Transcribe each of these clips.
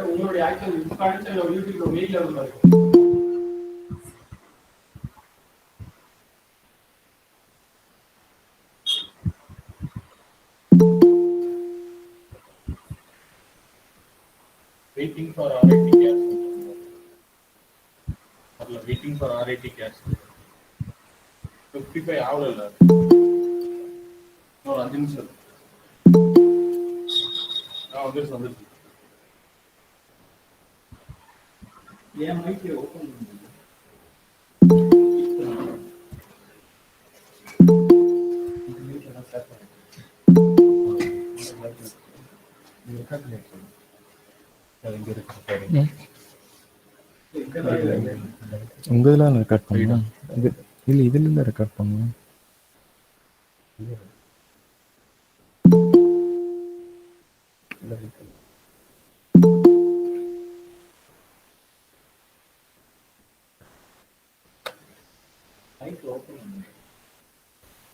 உங்களுடைய ஆக்சுவல் யூடியூப்ல மெயில்ல இருக்கும். Waiting for RIT cash. Waiting for RIT cash. 55 ஆவல. ஒரு 5 நிமிஷம். வந்துருச்சு. ஏன் மைக் ஓபன் பண்ணுங்க. உங்க இதெல்லாம் ரெக்கார்ட் பண்ணணும். இல்லை இதுல இருந்து ரெக்கார்ட் பண்ணணும்.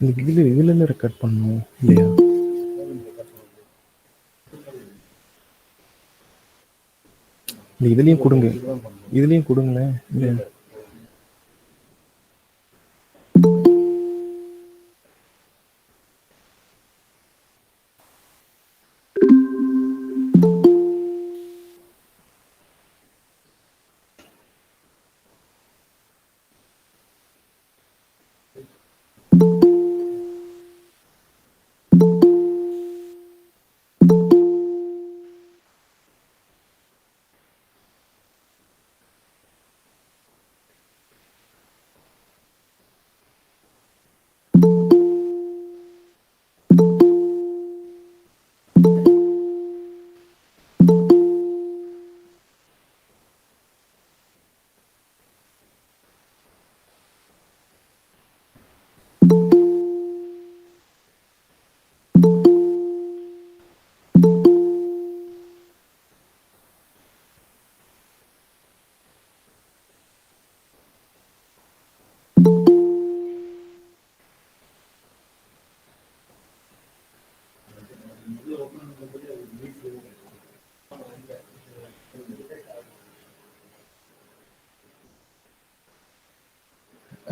இதுல இருந்து ரெக்கார்ட் பண்ணணும் இல்லையா? இதுலயும் கொடுங்க, இதுலயும் கொடுங்களேன். இல்லையா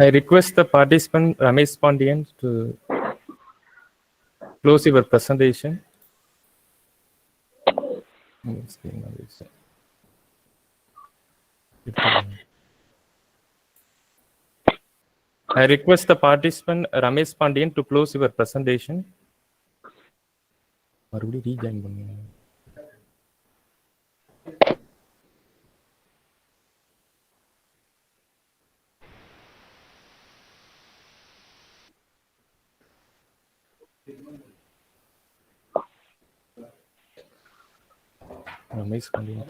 I request the participant Ramesh Pandian to close your presentation. I request the participant Ramesh Pandian to close your presentation. மறுபடியும் ரீஜாயின் பண்ணுங்க. ரமேஷ் பாண்டியன்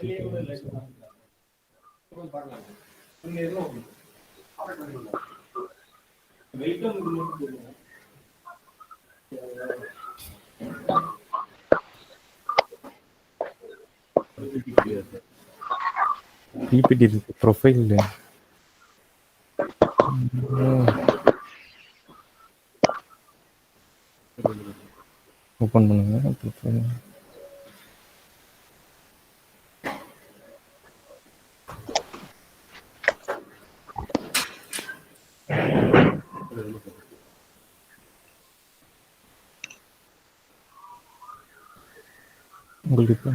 பிபிடி இருக்கு ப்ரொஃபைல் ஓபன் பண்ணுங்க. ப்ரொஃபைல் உங்களுக்கு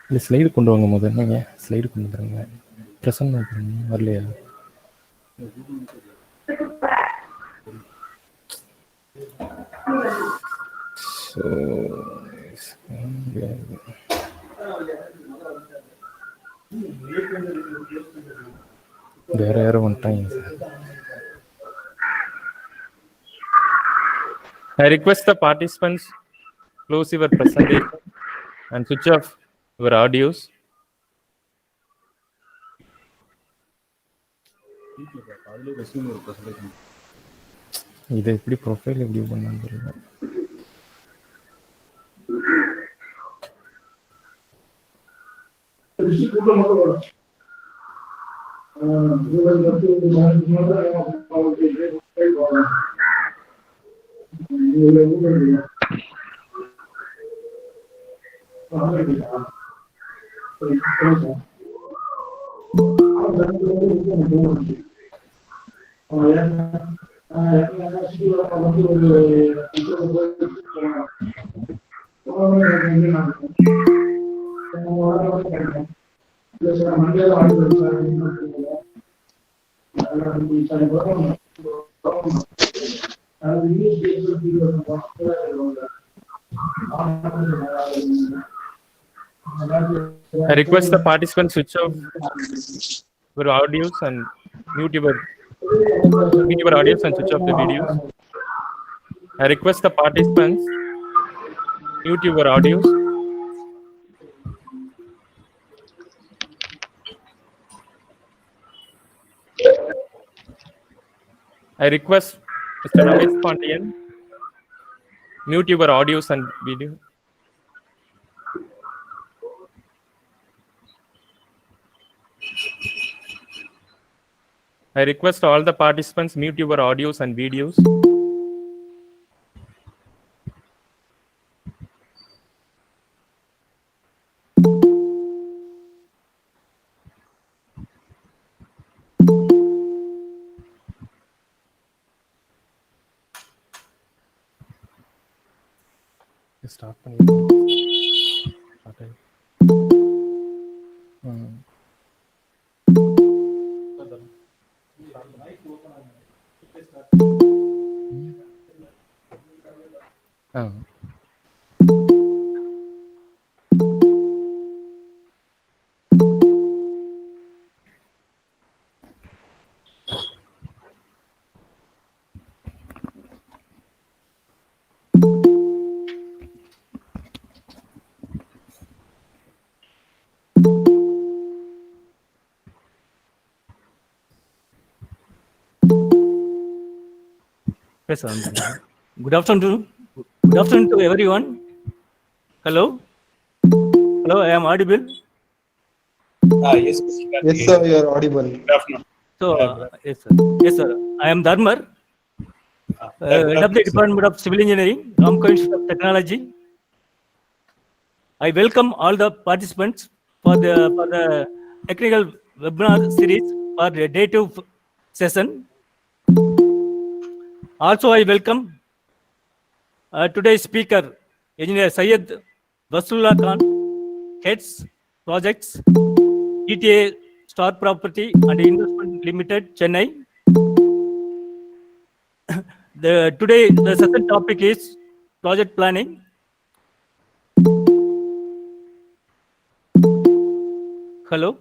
இல்லை ஸ்லைடு கொண்டு வாங்க. முதல் நீங்கள் ஸ்லைடு கொண்டு வந்துடுங்க. ப்ரெசன்ட் பண்ணுங்க. வரலையா? வேற யாரும் வந்துட்டாங்க sir. I request the participants close your presentation and switch off your audios. இதை எப்படி ப்ரொஃபைல் எப்படி பண்ணான்னு தெரியல. I request the participants switch off your audios and mute your audios and switch off the videos. I request the participants mute your audios. I request Mr. Ramesh Pandian mute your audios and video. I request all the participants mute your audios and videos. Start Yes, good afternoon. Good afternoon to everyone. Hello. Hello, I am audible. Yes, sir, you are audible. Good afternoon. So, yes, sir. Yes, sir. I am Dharmar, head of the Department of Civil Engineering, Ramco Institute of Technology. I welcome all the participants for the technical webinar series for the day 2 session. Also, I welcome today's speaker, Engineer Syed Basulullah Khan, heads projects, ETA Star Property and Investment Limited, Chennai. Today the session topic is project planning. Hello.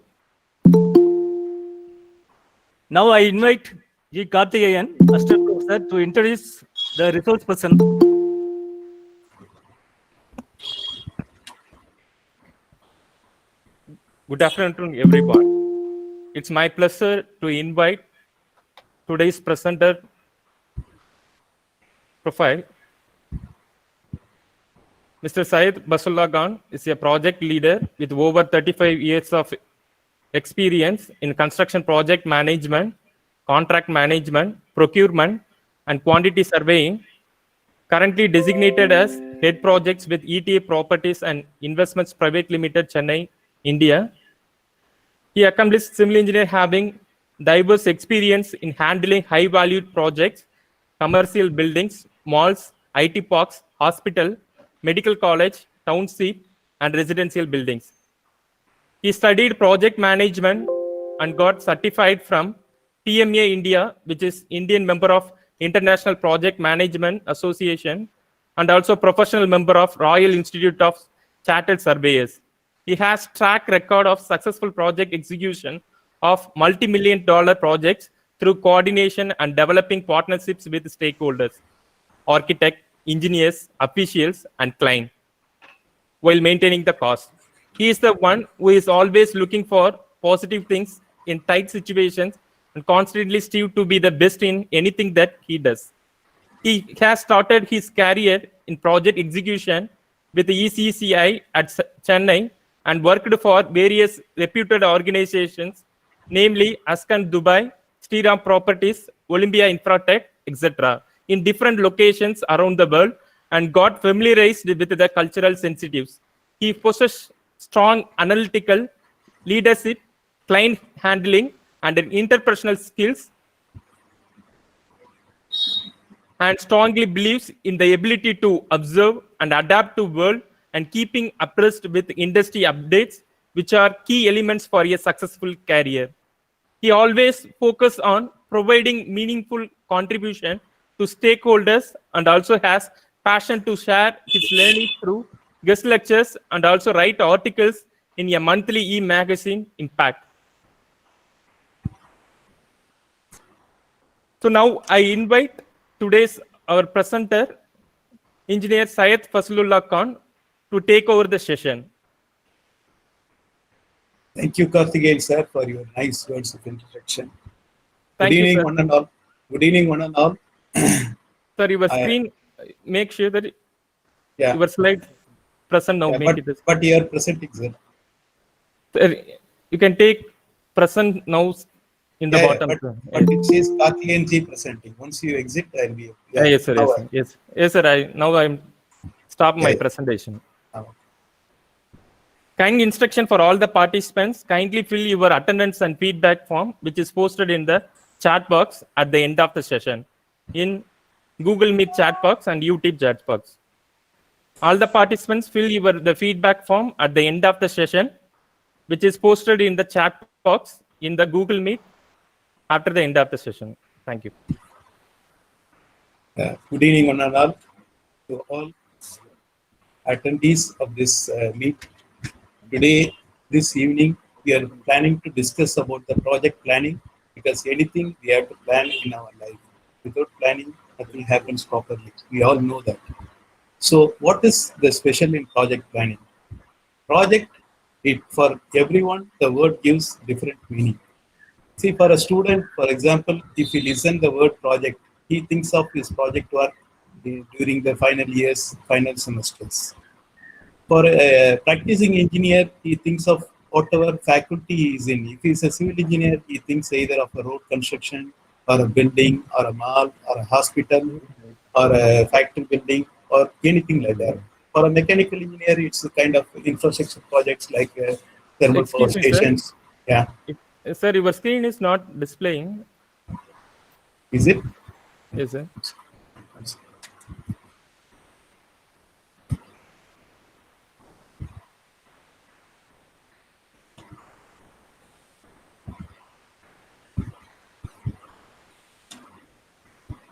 Now I invite G. Karthikeyan, Assistant Professor, to introduce the resource person. Good afternoon, everyone. It's my pleasure to invite today's presenter profile. Mr. Syed Basulullah Khan is a project leader with over 35 years of experience in construction project management, contract management, procurement, and quantity surveying. Currently designated as head projects with ETA Properties and Investments Private Limited, Chennai, India. He accomplished civil engineer having diverse experience in handling high-valued projects, commercial buildings, malls, IT parks, hospital, medical college, township, and residential buildings. He studied project management and got certified from PMA India, which is Indian member of International Project Management Association, and also professional member of Royal Institute of Chartered Surveyors. He has track record of successful project execution of multi-million-dollar projects through coordination and developing partnerships with stakeholders, architect, engineers, officials, and client, while maintaining the cost. He is the one who is always looking for positive things in tight situations and constantly strive to be the best in anything that he does. He has started his career in project execution with the ECCI at Chennai and worked for various reputed organizations, namely Ascan Dubai, Sriram Properties, Olympia Infratech, etc., in different locations around the world and got familiarized with the cultural sensitives. He possessed strong analytical leadership, client handling, and interpersonal skills, and strongly believes in the ability to observe and adapt to world and keeping abreast with industry updates, which are key elements for a successful career. He always focus on providing meaningful contribution to stakeholders and also has passion to share his learning through guest lectures and also write articles in a monthly e-magazine Impact. So now I invite today's our presenter, Engineer Syed Faslullah Khan, to take over the session. Thank you, Karthikeyan sir, for your nice words of introduction. Thank Good you, evening, sir. one and all. Good evening, one and all. Sir, your I- screen, make sure that Yeah, your slide present now. yeah, Make it. but you are presenting, sir. Sir, you can take present now in the Yeah, bottom. Sir. but it says Karthikeyan ji presenting. Once you exit, I'll be. Yes, sir. Now Yes, sir. Yes, yes, sir. Now I'm stop my Yeah. presentation. Now. Kind instruction for all the participants. Kindly fill your attendance and feedback form, which is posted in the chat box at the end of the session in Google Meet chat box and YouTube chat box. All the participants fill the feedback form at the end of the session, which is posted in the chat box in the Google Meet after the end of the session. Thank you. Good evening, one and all. To all attendees of this meet. Today, this evening, we are planning to discuss about the project planning because anything we have to plan in our life. Without planning, nothing happens properly. We all know that. So, what is the special in project planning? Project, for everyone, the word gives different meaning. See, for a student, for example, if he listen the word project, he thinks of his project work during the final years, final semesters. For a practicing engineer, he thinks of whatever faculty he is in. If he's a civil engineer, he thinks either of a road construction or a building or a mall or a hospital or a factory building or anything like that. For a mechanical engineer, it's a kind of infrastructure projects like thermal power Excuse me, sir. stations. Yeah, Sir, your screen is not displaying. is it? Yes, sir.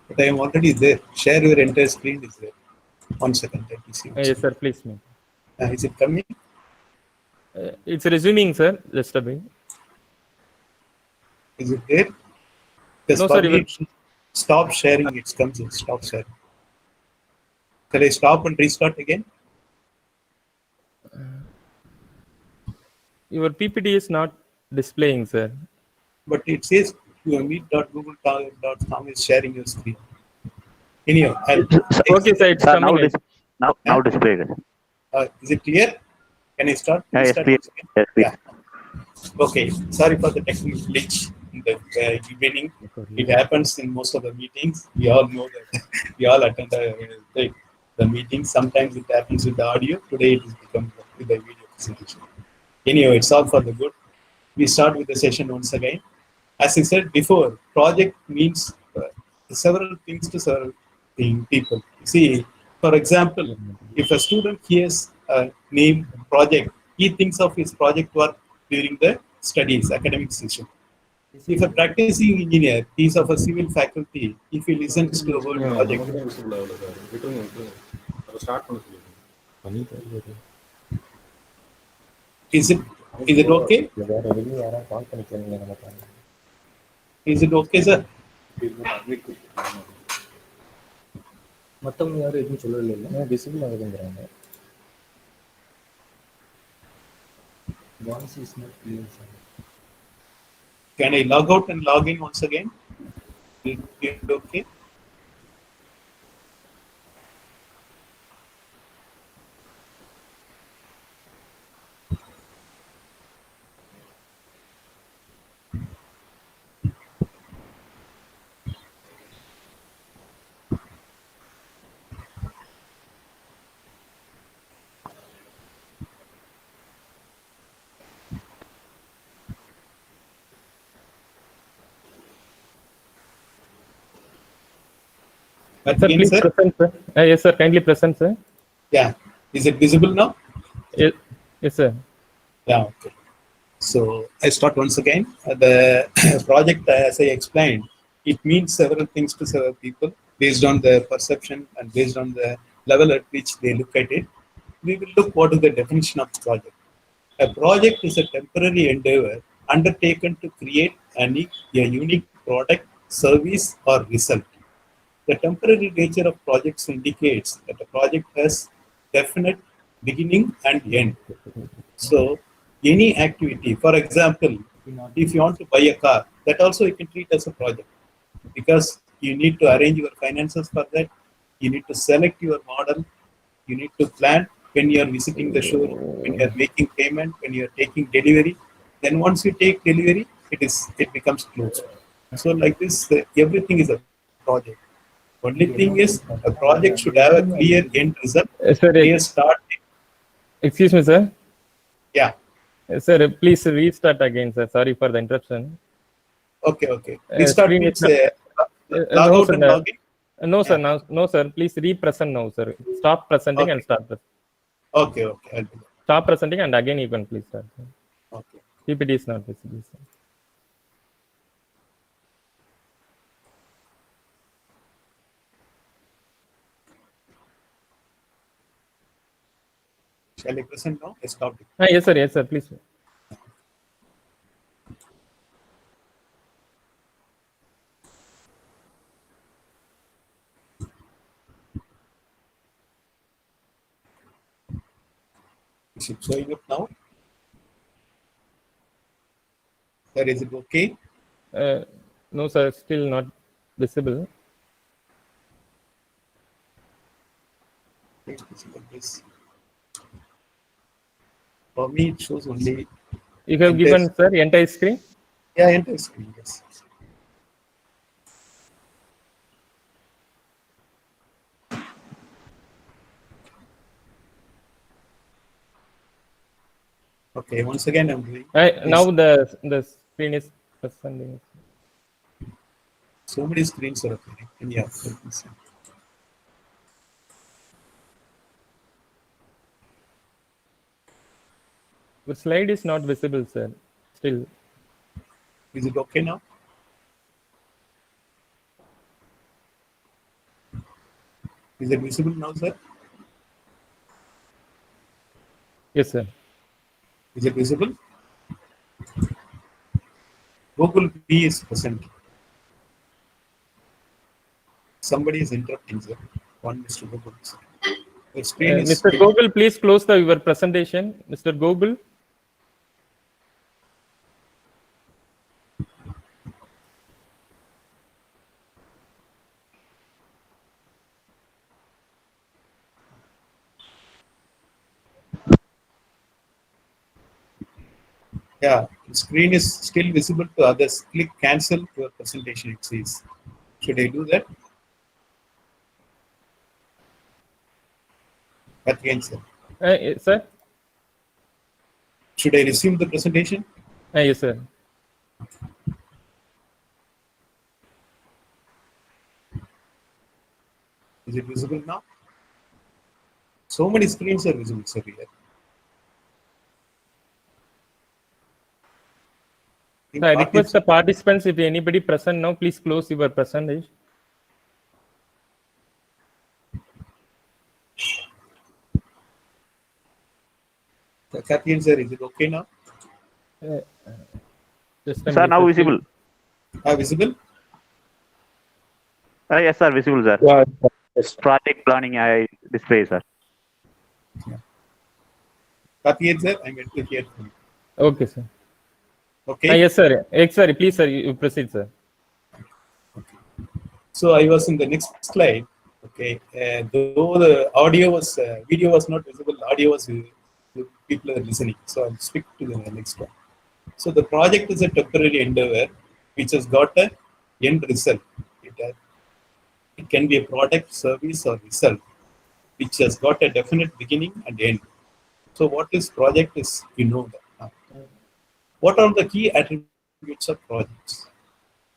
But I am already there. Share your entire screen is there. 1 second, let me see. Yes, sir. Please, ma'am. Is it coming? It's resuming, sir. Just a bit. Is it there? Because No, sir, probably stop sharing. It comes in stop sharing. Shall I stop and restart again? Your PPT is not displaying, sir. But it says your meet.google.com is sharing your screen. Anyhow, Okay, sir. It's Sir, coming. now displayed. is it clear? Can I start? Yeah, yes, Restart please. once again? Yes, please. Yeah. Okay. Sorry for the technical glitch in the beginning. It happens in most of the meetings. We all know that. We all attend the meeting. Sometimes it happens with the audio. Today it has become with the video presentation. Anyhow, it's all for the good. We start with the session once again. As I said before, project means several things to several people. See, for example, if a student hears a name project, he thinks of his project work during the studies, academic session. If a practicing engineer is of a civil faculty, if he listens to the word project, is it okay? Is it okay, sir? மத்தவங்க யாரும் எதுவும் சொல்லல இல்ல visible ஆகுதுங்கறாங்க voice is not clear sir Can I log out and log in once again? Is it okay? Sir, Again, please sir. present, sir. Yes, sir. Kindly present, sir. Yeah. Is it visible now? Yes, yes, sir. Yeah. Okay. So I start once again. The project, as I explained, it means several things to several people based on their perception and based on the level at which they look at it. We will look what is the definition of project. A project is a temporary endeavor undertaken to create a unique product, service, or result. The temporary nature of projects indicates that a project has definite beginning and end. So, any activity, for example, if you want to buy a car, that also you can treat as a project because you need to arrange your finances for that. You need to select your model. You need to plan when you are visiting the showroom, when you are making payment, when you are taking delivery. Then once you take delivery, it becomes closed. So like this, everything is a project. Only thing is a project should have a clear end result, Sir, clear start. excuse me, sir. Yeah. Sir, please restart again, sir. Sorry for the interruption. Okay. Restart Screen is means not, log no, out sir. and log in. No, sir. Yeah. Now, no, sir. Please re-present now, sir. Stop presenting and Okay. start. Okay. I'll do Stop presenting and again you can please start. that. Okay. PPT is not visible, sir. Shall I present now? I stopped it. Yes, sir. Yes, sir. Please. Is it showing up now? Sir, is it okay? No, sir. Still not visible. This. For me, it shows only. You have given, sir, entire screen. Yeah, entire screen. Yes. Okay. Once again, I'm doing. Now the screen is presenting. So many screens are appearing. Yeah. Let me see. The slide is not visible, sir. Still. Is it okay now? Is it visible now, sir? Yes, sir. Is it visible? Google P is present. Somebody is interrupting, sir. One Mr. Google. The screen is. Mr. Google, please close your presentation. Mr. Google. Yeah, the screen is still visible to others. Click cancel your presentation, it says. Should I do that? Again, sir. Sir? Should I resume the presentation? Yes, sir. Is it visible now? So many screens are visible, sir, here. I request the participants, if anybody present now, please close your presentation. Kathy, sir, is it okay now? Sir, now visible. Visible? Yes, sir, visible, sir. Yeah. Project planning I display, sir. Kathy, sir, I'm going to hear from you. Okay, sir. Okay. Yes, sir. Sorry, please, sir, you proceed, sir. Okay. So I was in the next slide. Okay. Though the audio was, video was not visible, audio was people are listening. So I'll speak to the next one. So the project is a temporary endeavor which has got an end result. It can be a product, service, or result which has got a definite beginning and end. So what is project is, you know that. What are the key attributes of projects?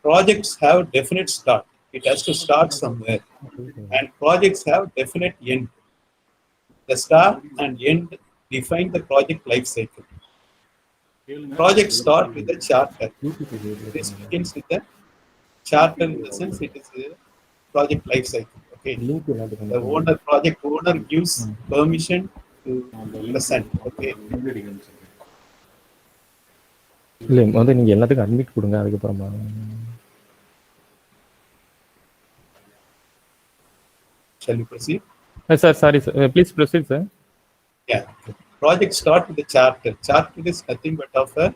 Projects have definite start. it has to start somewhere. And projects have definite end. The start and end define the project life cycle. Projects start with a charter. This begins with a charter in the sense it is a project life cycle. Okay. The project owner gives permission to present. Okay. இல்லை வந்து நீங்க எல்லாத்துக்கும் admit கொடுங்க அதுக்கப்புறமா Shall we proceed? Sir sorry sir please proceed sir. Yeah. Project start with the charter. Charter is nothing but of a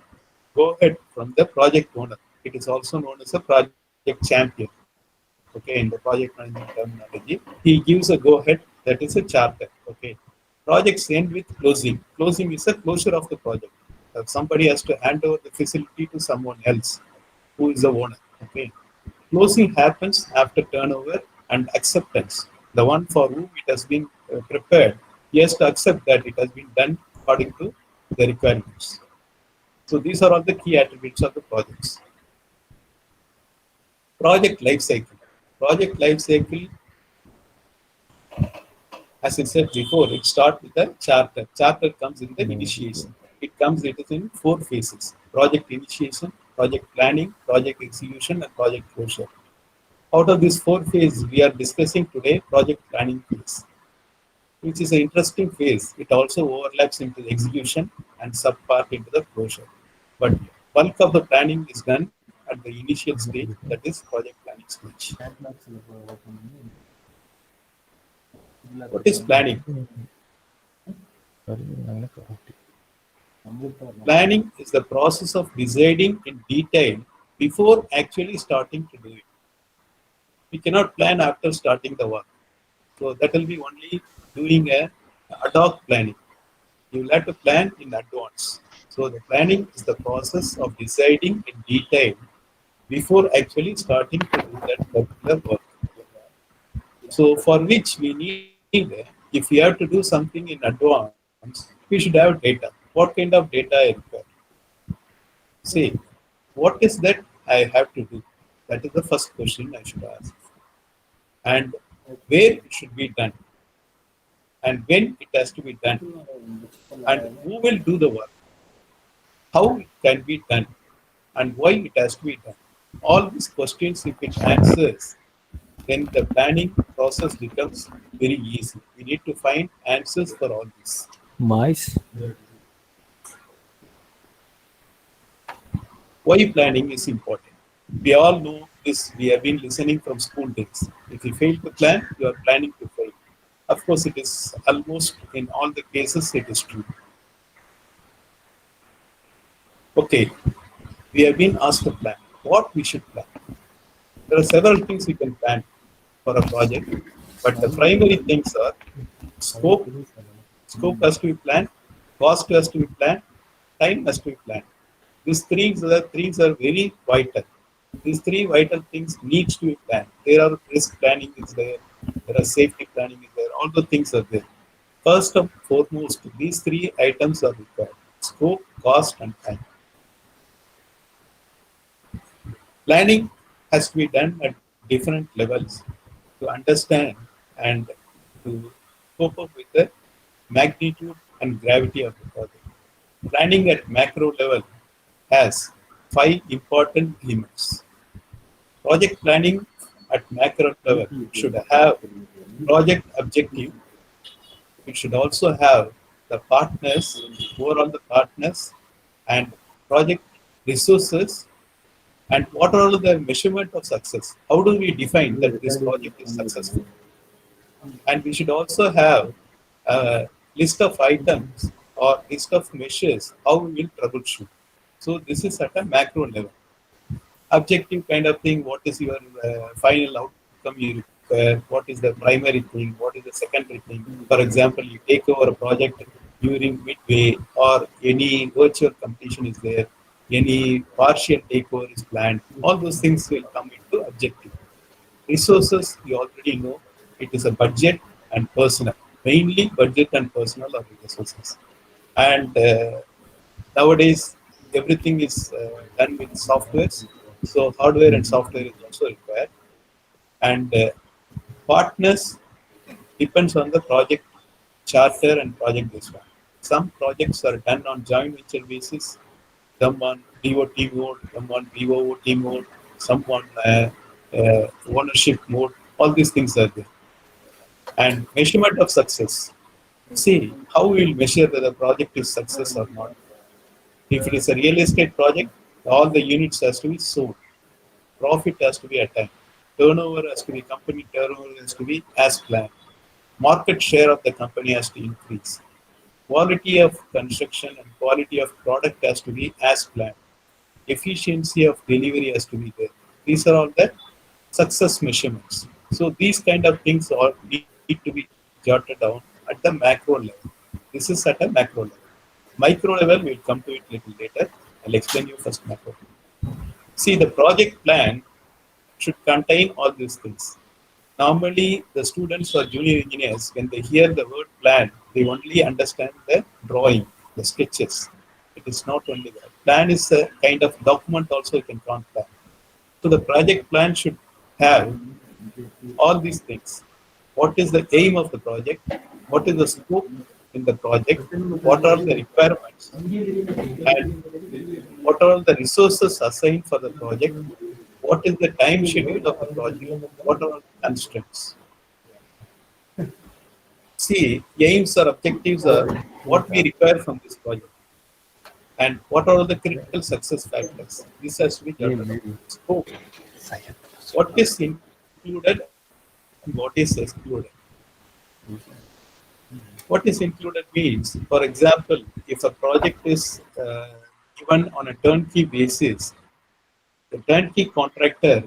go-ahead from the project owner. It is also known as a project champion. Okay, in the project management terminology, he gives a go-ahead, that is a charter. Okay. Projects end with closing. Closing is a closure of the project. Somebody has to hand over the facility to someone else who is the owner. Okay. Closing happens after turnover and acceptance. The one for whom it has been prepared, he has to accept that it has been done according to the requirements. So these are all the key attributes of the projects. Project life cycle. Project life cycle, as I said before, it starts with a charter. Charter comes in the initiation. It is in 4 phases: project initiation, project planning, project execution, and project closure. Out of these 4 phases, we are discussing today project planning phase, which is an interesting phase. It also overlaps into the execution and subpart into the closure. But bulk of the planning is done at the initial stage, that is project planning stage. What is planning? Planning is the process of deciding in detail before actually starting to do it. We cannot plan after starting the work. So that will be only doing a ad hoc planning. You will have to plan in advance. So the planning is the process of deciding in detail before actually starting to do that particular work. So for which we need, if we have to do something in advance, we should have data. What kind of data I require? Say, what is that I have to do? That is the first question I should ask. And where it should be done. And when it has to be done. And who will do the work. How it can be done. And why it has to be done. All these questions, if it answers, then the planning process becomes very easy. We need to find answers for all this. Mice. Why planning is important? We all know this. We have been listening from school days. If you fail to plan, you are planning to fail. Of course, it is almost in all the cases, it is true. Okay, we have been asked to plan. What we should plan? There are several things we can plan for a project, but the primary things are scope. Scope has to be planned, cost has to be planned, time has to be planned. These things are very vital. These 3 vital things needs to be planned. There are risk planning is there, there are safety planning is there, all the things are there. First and foremost, these 3 items are required: scope, cost, and time. Planning has to be done at different levels to understand and to cope up with the magnitude and gravity of the project. Planning at macro level has 5 important elements. Project planning at macro level should have project objective. It should also have the partners, overall the partners, and project resources, and what are all the measurement of success. How do we define that this project is successful? And we should also have a list of items or list of measures how we will troubleshoot. So this is at a macro level. Objective kind of thing, what is your final outcome you require, what is the primary thing, what is the secondary thing. For example, you take over a project during midway, or any virtual completion is there, any partial takeover is planned. All those things will come into objective. Resources, you already know, it is a budget and personnel. Mainly budget and personnel are the resources. And nowadays, everything is done with softwares. So hardware and software is also required. And partners depends on the project charter and project based one. Some projects are done on joint venture basis, some on DOT mode, some on BOOT mode, some on ownership mode. All these things are there. And measurement of success. See how we will measure whether the project is success or not. If it is a real estate project, all the units has to be sold. Profit has to be attained. Turnover has to be, company turnover has to be as planned. Market share of the company has to increase. Quality of construction and quality of product has to be as planned. Efficiency of delivery has to be there. These are all the success measurements. So these kind of things all need to be jotted down at the macro level. This is at a macro level. Micro level, we'll come to it little later. I'll explain you first macro. See, the project plan should contain all these things. Normally, the students or junior engineers, when they hear the word plan, they only understand the drawing, the sketches. It is not only that. Plan is a kind of document also you can call plan. So the project plan should have all these things. What is the aim of the project? What is the scope in the project? What are the requirements? And what are the resources assigned for the project? What is the time schedule of the project? What are the constraints? See, aims or objectives are what we require from this project. And what are the critical success factors? This has to be done. Scope. What is included and what is excluded? What is included means, for example, if a project is given on a turnkey basis, the turnkey contractor,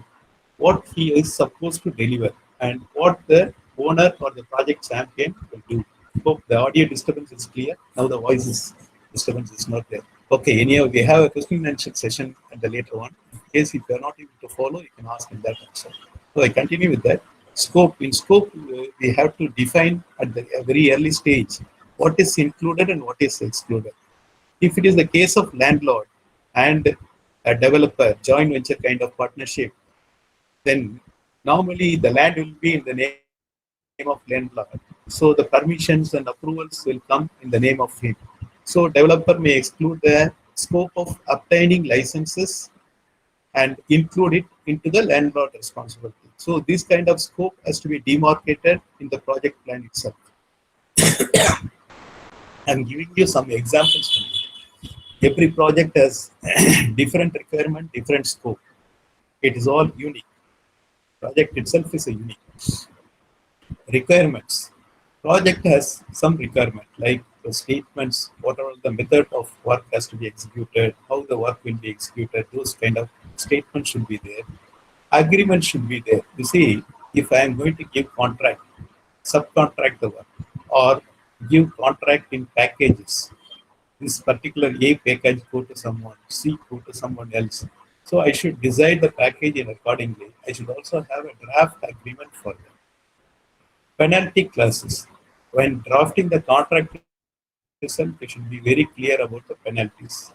what he is supposed to deliver and what the owner or the project champion will do. Hope the audio disturbance is clear. Now the voice disturbance is not there. Okay, anyhow, we have a question and answer session at the later one. In case if you are not able to follow, you can ask in that answer. So I continue with that. Scope. In scope, we have to define at the very early stage what is included and what is excluded. If it is the case of landlord and a developer, joint venture kind of partnership, then normally the land will be in the name of landlord. So the permissions and approvals will come in the name of him. So developer may exclude the scope of obtaining licenses and include it into the landlord responsibility. So this kind of scope has to be demarcated in the project plan itself. I'm giving you some examples from it. Every project has different requirement, different scope. It is all unique. Project itself is a unique. Requirements. Project has some requirement like the statements, what are the method of work has to be executed, how the work will be executed, those kind of statements should be there. Agreement should be there. You see, if I am going to give contract, subcontract the work, or give contract in packages, this particular A package go to someone, C go to someone else. So I should design the package in accordingly. I should also have a draft agreement for them. Penalty clauses. When drafting the contract itself, we should be very clear about the penalties.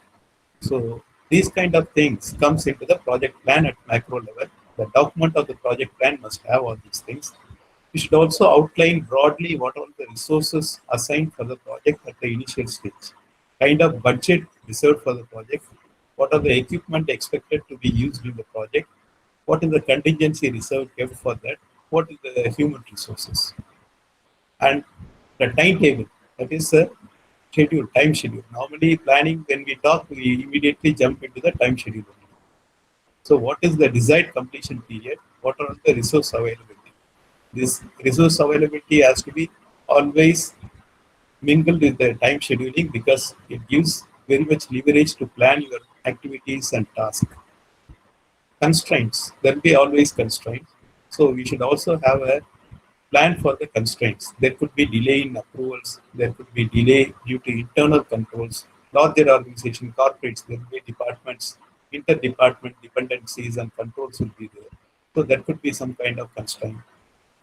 So these kind of things comes into the project plan at macro level. The document of the project plan must have all these things. We should also outline broadly what are the resources assigned for the project at the initial stage. Kind of budget reserved for the project. What are the equipment expected to be used in the project? What is the contingency reserve kept for that? What is the human resources? And the timetable, that is a schedule, time schedule. Normally planning, when we talk, we immediately jump into the time schedule. So what is the desired completion period? What are the resource availability? This resource availability has to be always mingled with the time scheduling because it gives very much leverage to plan your activities and tasks. Constraints, there will be always constraints. So we should also have a plan for the constraints. There could be delay in approvals. There could be delay due to internal controls. Larger organization, corporates, there will be departments, inter-department dependencies and controls will be there. So there could be some kind of constraint.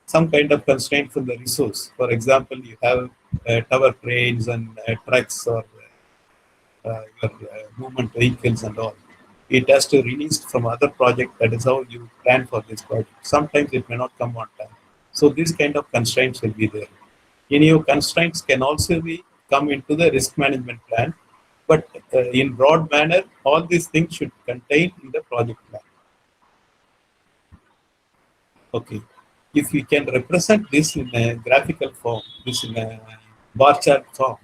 Some kind of constraint from the resource. For example, you have tower cranes and trucks or your movement vehicles and all. it has to release from other project. That is how you plan for this project. Sometimes it may not come on time. So these kind of constraints will be there. Any of constraints can also be come into the risk management plan, but in broad manner, all these things should contain in the project plan. Okay. If we can represent this in a graphical form, this in a bar chart form,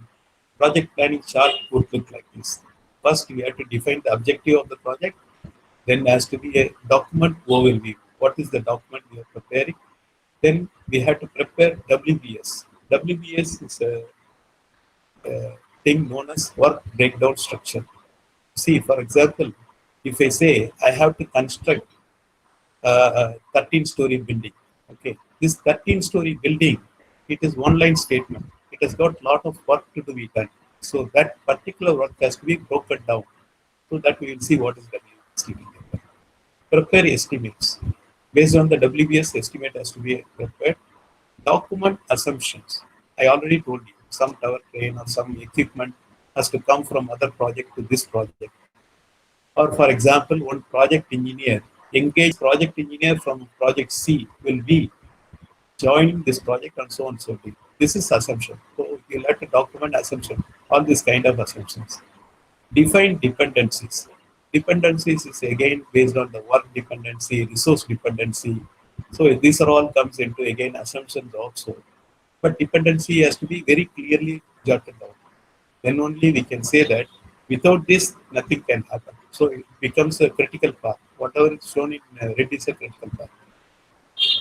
project planning chart would look like this. First, we have to define the objective of the project. Then has to be a document overview. What is the document we are preparing? Then we have to prepare WBS. WBS is a thing known as work breakdown structure. See, for example, if I say I have to construct a 13-story building, okay, this 13-story building, it is one-line statement. It has got a lot of work to be done. So that particular work has to be broken down so that we will see what is WBS. Prepare estimates. Based on the WBS, estimate has to be prepared. Document assumptions. I already told you, some tower crane or some equipment has to come from other project to this project. Or for example, one project engineer, engaged project engineer from project C will be joining this project and so on and so forth. This is assumption. So you'll have to document assumption, all these kind of assumptions. Define dependencies. Dependencies is again based on the work dependency, resource dependency. So these are all comes into again assumptions also. But dependency has to be very clearly jotted down. Then only we can say that without this nothing can happen. So it becomes a critical path. Whatever is shown in red is a critical path.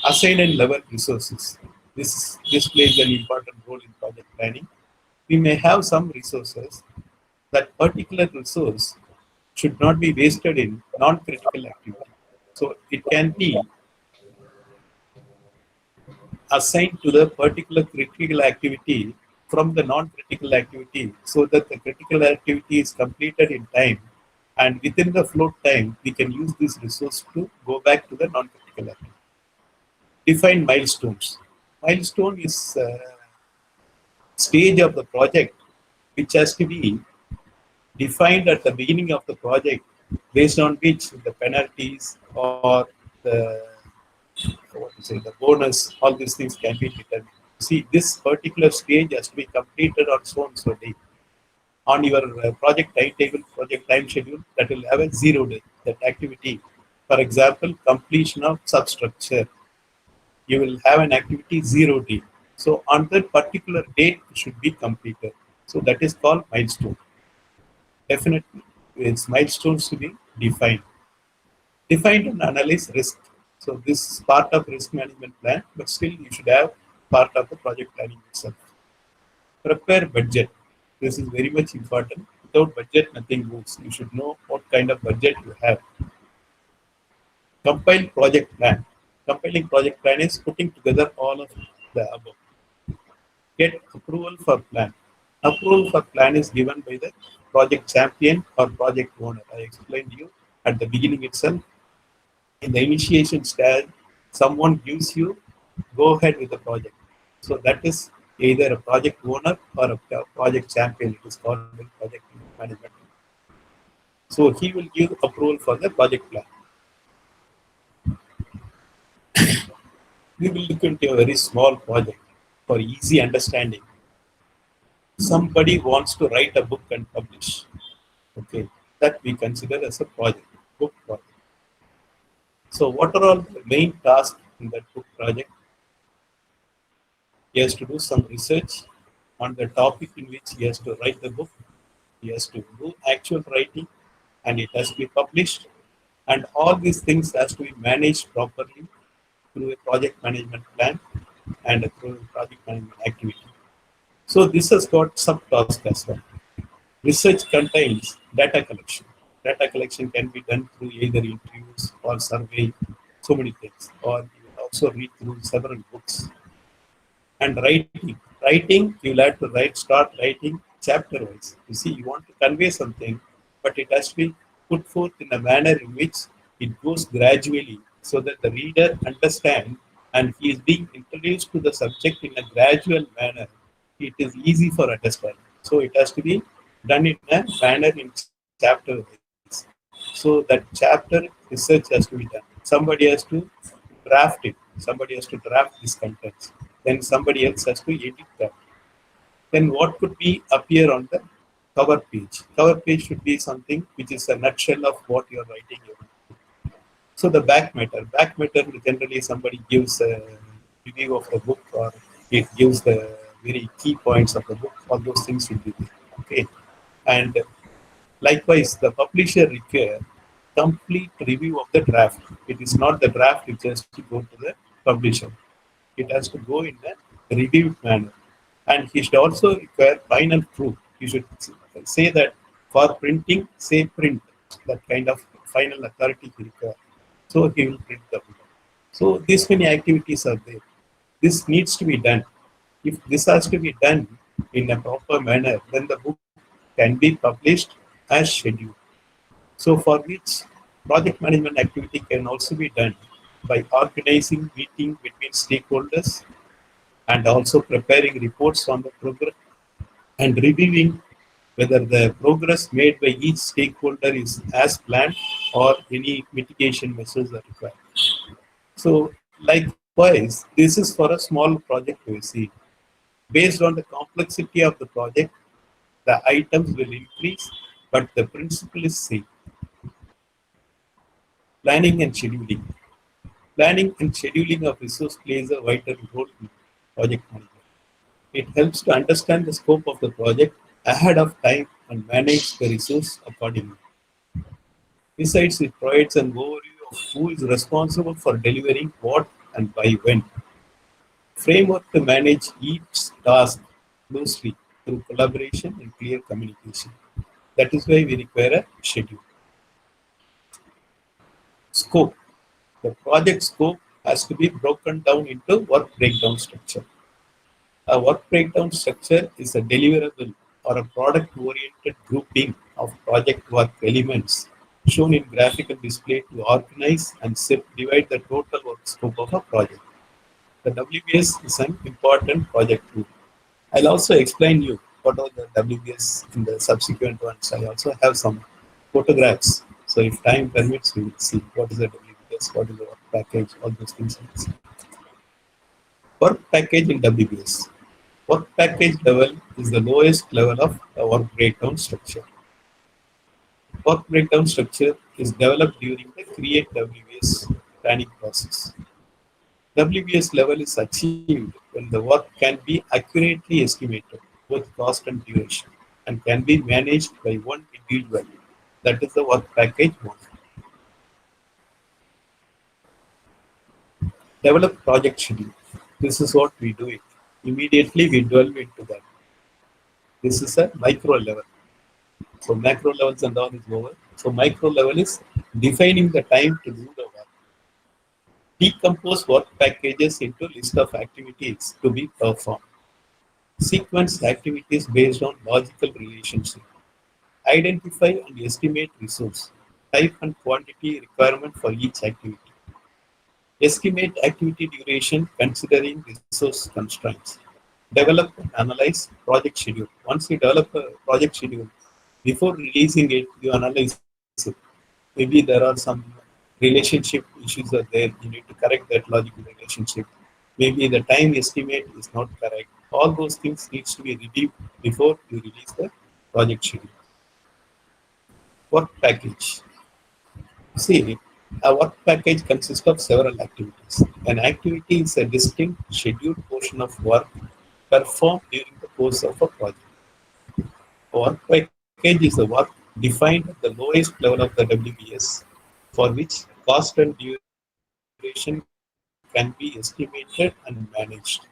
Assign and level resources. This plays an important role in project planning. We may have some resources. That particular resource should not be wasted in non-critical activity. So it can be assigned to the particular critical activity from the non-critical activity so that the critical activity is completed in time, and within the float time we can use this resource to go back to the non-critical activity. Define milestones. Milestone is a stage of the project which has to be defined at the beginning of the project, based on which the penalties or the the bonus, all these things can be determined. See, this particular stage has to be completed on so and so day. On your project timetable, project time schedule, that will have a 0 day. That activity, for example, completion of substructure, you will have an activity 0 day. So on that particular day, it should be completed. So that is called milestone. Definitely, it's milestones to be defined. Define and analyze risk. So this is part of risk management plan, but still you should have part of the project planning itself. Prepare budget. This is very much important. Without budget, nothing moves. You should know what kind of budget you have. Compile project plan. Compiling project plan is putting together all of the above. Get approval for plan. Approval for plan is given by the project champion or project owner. I explained to you at the beginning itself. In the initiation stage, someone gives you go ahead with the project. So that is either a project owner or a project champion. It is called project management. So he will give approval for the project plan. We will look into a very small project for easy understanding. Somebody wants to write a book and publish. Okay, that we consider as a project, book project. So what are all the main tasks in that book project? He has to do some research on the topic in which he has to write the book. He has to do actual writing, and it has to be published. And all these things has to be managed properly through a project management plan and through a project management activity. So this has got subtasks as well. Research contains data collection. Data collection can be done through either interviews or survey, so many things. Or you will also read through several books. And writing. Writing, you will have to start writing chapter wise. You see, you want to convey something, but it has to be put forth in a manner in which it goes gradually so that the reader understands and he is being introduced to the subject in a gradual manner. It is easy for understanding. So it has to be done in a manner in chapter wise. So that chapter research has to be done. Somebody has to draft it. Somebody has to draft these contents. Then somebody else has to edit that. Then what could be appear on the cover page? Cover page should be something which is a nutshell of what you are writing. So the back matter generally somebody gives a review of the book or it gives the very key points of the book. All those things should be there. Okay, and likewise the publisher require complete review of the draft. It is not the draft which has to go to the publisher. It has to go in a reviewed manner. And he should also require final proof. He should say that for printing, say print. That kind of final authority he requires. So he will print the book. So these many activities are there. This needs to be done. If this has to be done in a proper manner, then the book can be published as scheduled. So for which project management activity can also be done by organizing meeting between stakeholders and also preparing reports on the progress and reviewing whether the progress made by each stakeholder is as planned or any mitigation measures are required. So likewise, this is for a small project we see. Based on the complexity of the project, the items will increase, but the principle is same. Planning and scheduling. Planning and scheduling of resource plays a vital role in project management. It helps to understand the scope of the project ahead of time and manage the resource accordingly. Besides, it provides an overview of who is responsible for delivering what and by when. Framework to manage each task closely through collaboration and clear communication. That is why we require a schedule. Scope. The project scope has to be broken down into work breakdown structure. A work breakdown structure is a deliverable or a product-oriented grouping of project work elements shown in graphical display to organize and divide the total work scope of a project. The WBS is an important project tool. I'll also explain you what are the WBS in the subsequent ones. I also have some photographs. So if time permits, we will see what is the WBS, what is the work package, all those things. Work package in WBS. Work package level is the lowest level of a work breakdown structure. Work breakdown structure is developed during the create WBS planning process. WBS level is achieved when the work can be accurately estimated, both cost and duration, and can be managed by one individual. That is the work package model. Develop project schedule. This is what we do it. Immediately we delve into that. This is a micro level. So macro levels and all is over. So micro level is defining the time to do the work. Decompose work packages into list of activities to be performed. Sequence activities based on logical relationship. Identify and estimate resource, type and quantity requirement for each activity. Estimate activity duration considering resource constraints. Develop and analyze project schedule. Once you develop a project schedule, before releasing it, you analyze it. Maybe there are some relationship issues are there. You need to correct that logical relationship. Maybe the time estimate is not correct. All those things needs to be reviewed before you release the project schedule. Work package. See, a work package consists of several activities. An activity is a distinct scheduled portion of work performed during the course of a project. A work package is a work defined at the lowest level of the WBS for which cost and duration can be estimated and managed.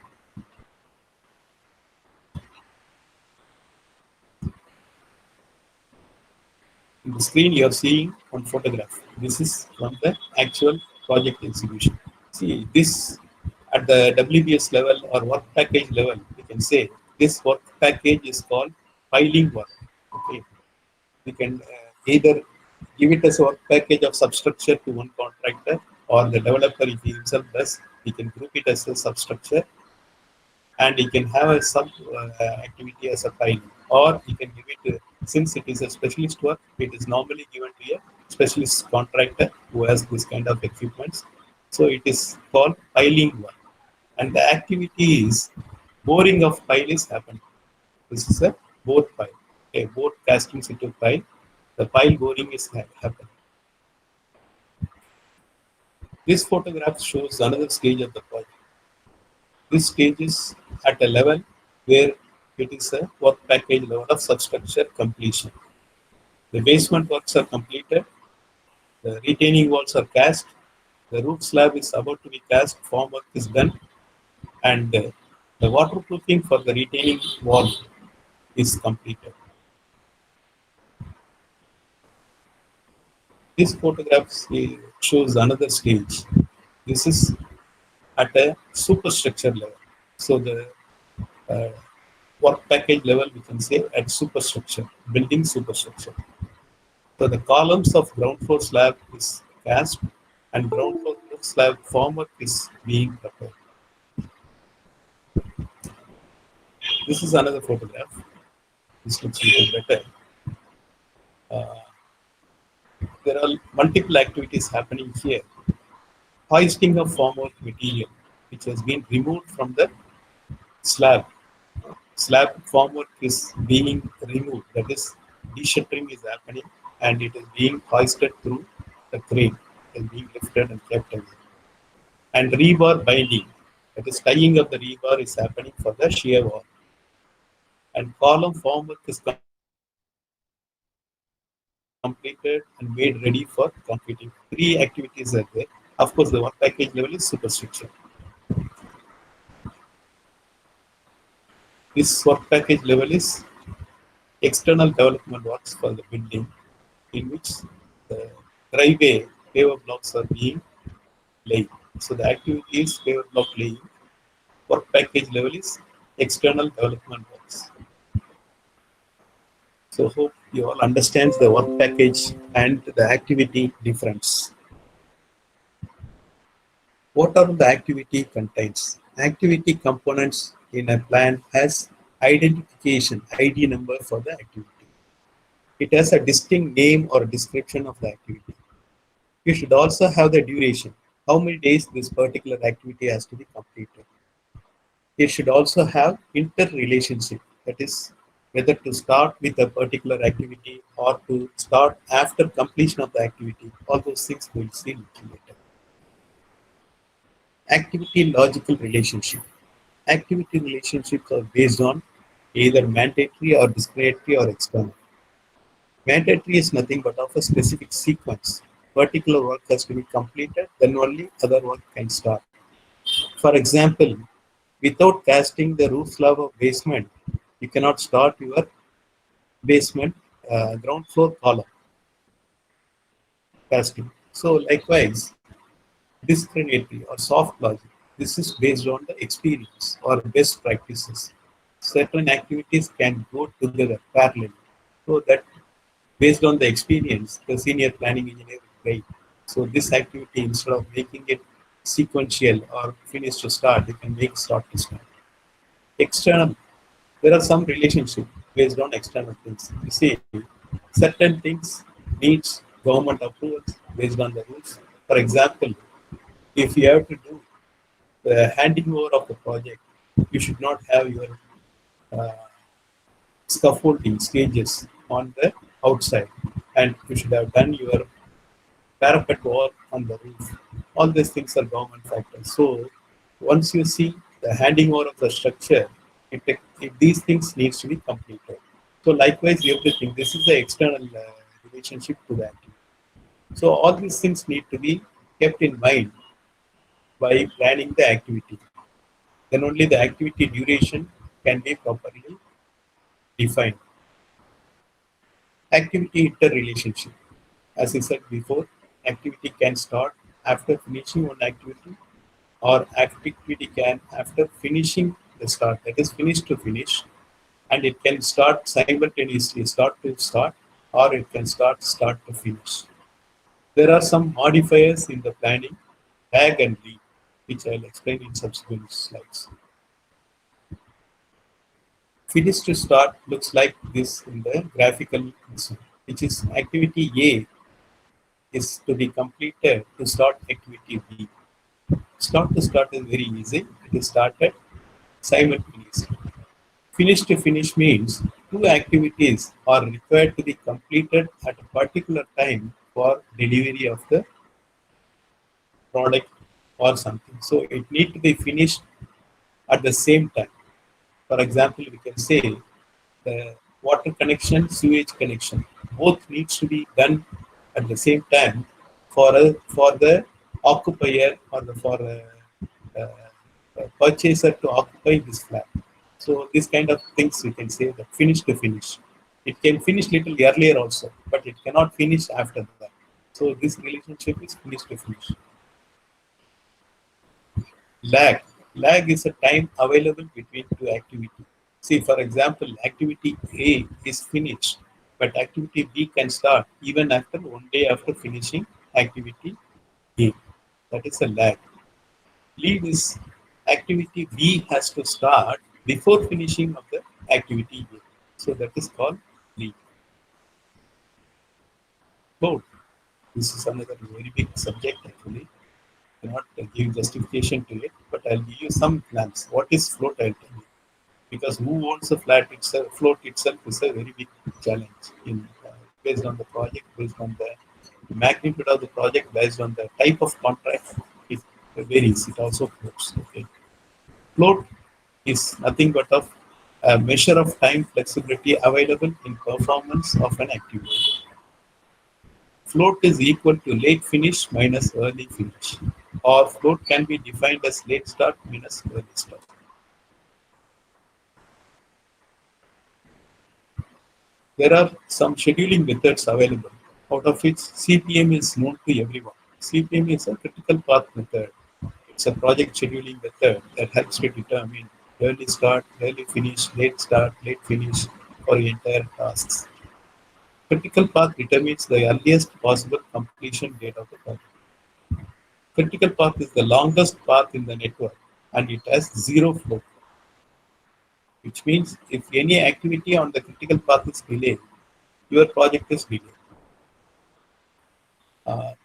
In the screen you are seeing one photograph. This is from the actual project execution. See, this at the WBS level or work package level, we can say this work package is called filing work. Okay, we can either give it as a work package of substructure to one contractor, or the developer, if he himself does, he can group it as a substructure, and he can have a sub activity as a filing, or he can give it Since it is a specialist work, it is normally given to a specialist contractor who has this kind of equipments. So it is called piling work. And the activity is boring of pile is happening. This is a bore pile. A bore castings into pile. The pile boring is happening. This photograph shows another stage of the project. This stage is at a level where it is a work package level of substructure completion. The basement works are completed, the retaining walls are cast, the roof slab is about to be cast, form work is done, and the waterproofing for the retaining wall is completed. This photograph shows another stage. This is at a superstructure level. So the uh, work package level, we can say at superstructure, building superstructure. So the columns of ground floor slab is cast and ground floor roof slab formwork is being prepared. This is another photograph. This looks a little better. There are multiple activities happening here. Hoisting of formwork material, which has been removed from the slab. Slab formwork is being removed. That is, de-shuttering is happening and it is being hoisted through the crane. It is being lifted and kept away. And rebar binding, that is, tying of the rebar is happening for the shear wall. And column formwork is completed and made ready for concreting. 3 activities are there. Of course, the work package level is superstructure. This work package level is external development works for the building, in which the driveway paver blocks are being laid. So the activity is paver block laying. Work package level is external development works. So hope you all understand the work package and the activity difference. What are the activity contains? Activity components in a plan has identification, ID number for the activity. It has a distinct name or description of the activity. You should also have the duration, how many days this particular activity has to be completed. It should also have interrelationship, that is, whether to start with a particular activity or to start after completion of the activity. All those things we'll see later. Activity logical relationship. Activity relationships are based on either mandatory or discriminatory or external. Mandatory is nothing but of a specific sequence. Particular work has to be completed, then only other work can start. For example, without casting the roof slab of basement, you cannot start your basement ground floor column casting. So likewise, discriminatory or soft logic. This is based on the experience or best practices. Certain activities can go together parallel. So that based on the experience, the senior planning engineer will guide. So this activity, instead of making it sequential or finish to start, they can make start to start. External, there are some relationship based on external things. You see, certain things needs government approvals based on the rules. For example, if you have to do the handing over of the project, you should not have your uh, scaffolding stages on the outside, and you should have done your parapet work on the roof. All these things are government factors. So once you see the handing over of the structure, these things needs to be completed. So likewise, everything. This is the external relationship to that. So all these things need to be kept in mind by planning the activity. Then only the activity duration can be properly defined. Activity interrelationship. As I said before, activity can start after finishing one activity, or activity can after finishing the start, that is finish to finish, and it can start simultaneously, start to start, or it can start to finish. There are some modifiers in the planning, lag and lead, which I'll explain in subsequent slides. Finish to start looks like this in the graphical, which is activity A is to be completed to start activity B. Start to start is very easy. It is started simultaneously. Finish to finish means two activities are required to be completed at a particular time for delivery of the product or something. So it needs to be finished at the same time. For example, we can say the water connection, sewage connection, both needs to be done at the same time for the occupier or for a purchaser to occupy this flat. So this kind of things we can say that finish to finish. It can finish little earlier also, but it cannot finish after that. So this relationship is finish to finish. Lag. Lag is a time available between two activities. See, for example, activity A is finished, but activity B can start even after 1 day after finishing activity A. That is a lag. Lead is activity B has to start before finishing of the activity A. So that is called lead. Float. This is another very big subject actually. Cannot give justification to it, but I'll give you some plans. What is float? I'll tell you. Because who owns a flat itself, float itself is a very big challenge in based on the project, based on the magnitude of the project, based on the type of contract. It varies. It also floats. Okay. Float is nothing but of a measure of time flexibility available in performance of an activity. Float is equal to late finish minus early finish, or float can be defined as late start minus early start. There are some scheduling methods available, out of which CPM is known to everyone. CPM is a critical path method. It's a project scheduling method that helps to determine early start, early finish, late start, late finish for entire tasks. Critical path determines the earliest possible completion date of the project. Critical path is the longest path in the network and it has zero float, which means if any activity on the critical path is delayed, your project is delayed.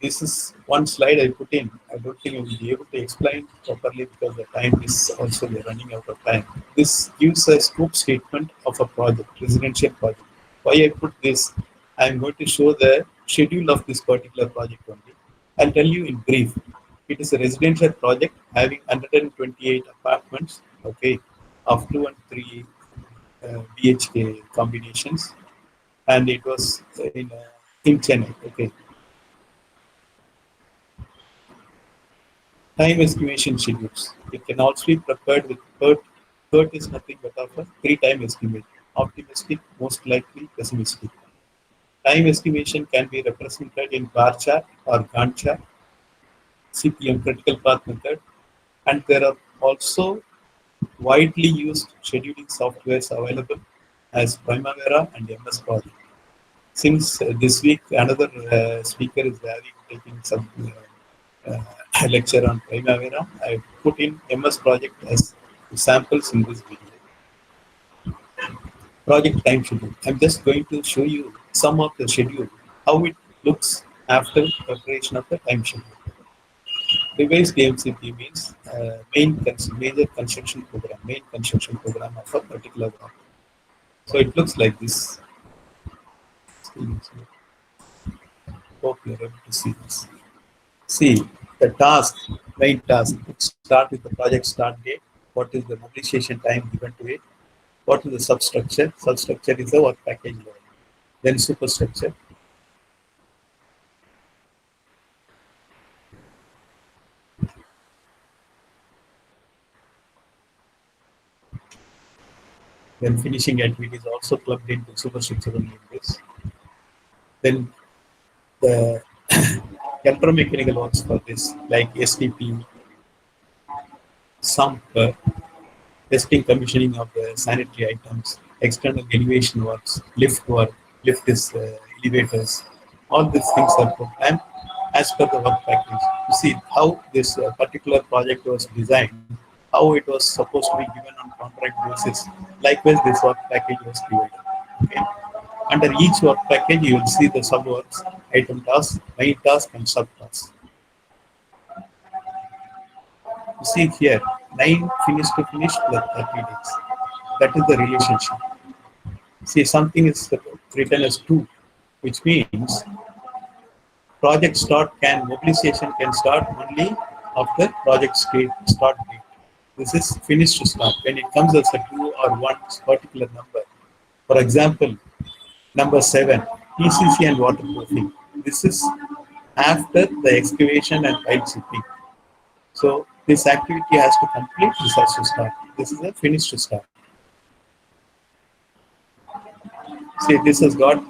This is one slide I put in. I don't think I will be able to explain properly because the time is also we are running out of time. This gives a scope statement of a project, residential project. Why I put this? I am going to show the schedule of this particular project only. I'll tell you in brief. It is a residential project having 128 apartments, okay, of 2 and 3 BHK combinations, and it was in Chennai, okay. Time estimation schedules. It can also be prepared with PERT. PERT is nothing but of a 3-time estimate. Optimistic, most likely, pessimistic. Time estimation can be represented in bar chart or Gantt chart, CPM critical path method, and there are also widely used scheduling softwares available as Primavera and MS Project. Since this week another speaker is taking some lecture on Primavera, I put in MS Project as samples in this video. Project time schedule. I'm just going to show you some of the schedule, how it looks after preparation of the time schedule. Revised DMCP means major construction program, main construction program of a particular work. So it looks like this. Hope you're able to see this. See the task, main task. Start with the project start date. What is the mobilization time given to it? What is the substructure? Substructure is the work package level. Then superstructure. Then finishing activity is also plugged into superstructure only in this. Then the electromechanical works for this, like STP, sump, testing, commissioning of the sanitary items, external elevation works, lift work, lift is elevators. All these things are programmed as per the work package. You see how this particular project was designed. how it was supposed to be given on contract basis. Likewise, this work package was divided. Okay. Under each work package, you will see the subworks, item task, main task, and subtask. You see here, 9 finish to finish plus 30 days. That is the relationship. See, something is written as 2, which means project start mobilization can start only after project start date. This is finish to start. When it comes as a 2 or 1 particular number, for example, number 7, ECC and waterproofing. This is after the excavation and pipe shipping. So this activity has to complete, this has to start. This is a finish to start. See, this has got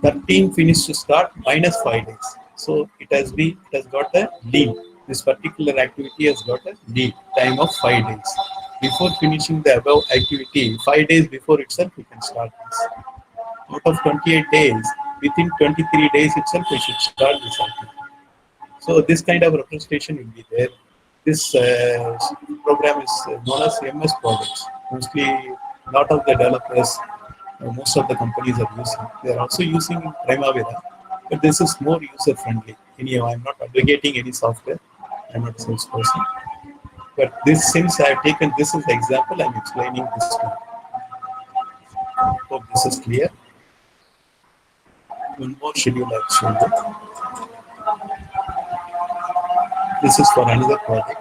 13 finish to start minus 5 days. So it has got a lead. This particular activity has got a lead time of 5 days. Before finishing the above activity, 5 days before itself, we can start this. Out of 28 days, within 23 days itself, we should start this activity. So this kind of representation will be there. This program is known as MS projects. Mostly, a lot of the developers, most of the companies are using. They are also using Primavera, but this is more user friendly. Anyhow, I'm not advocating any software. I'm not a salesperson. But this, since I have taken this as an example, I'm explaining this to you. Hope this is clear. One more schedule I've shown you. This is for another project.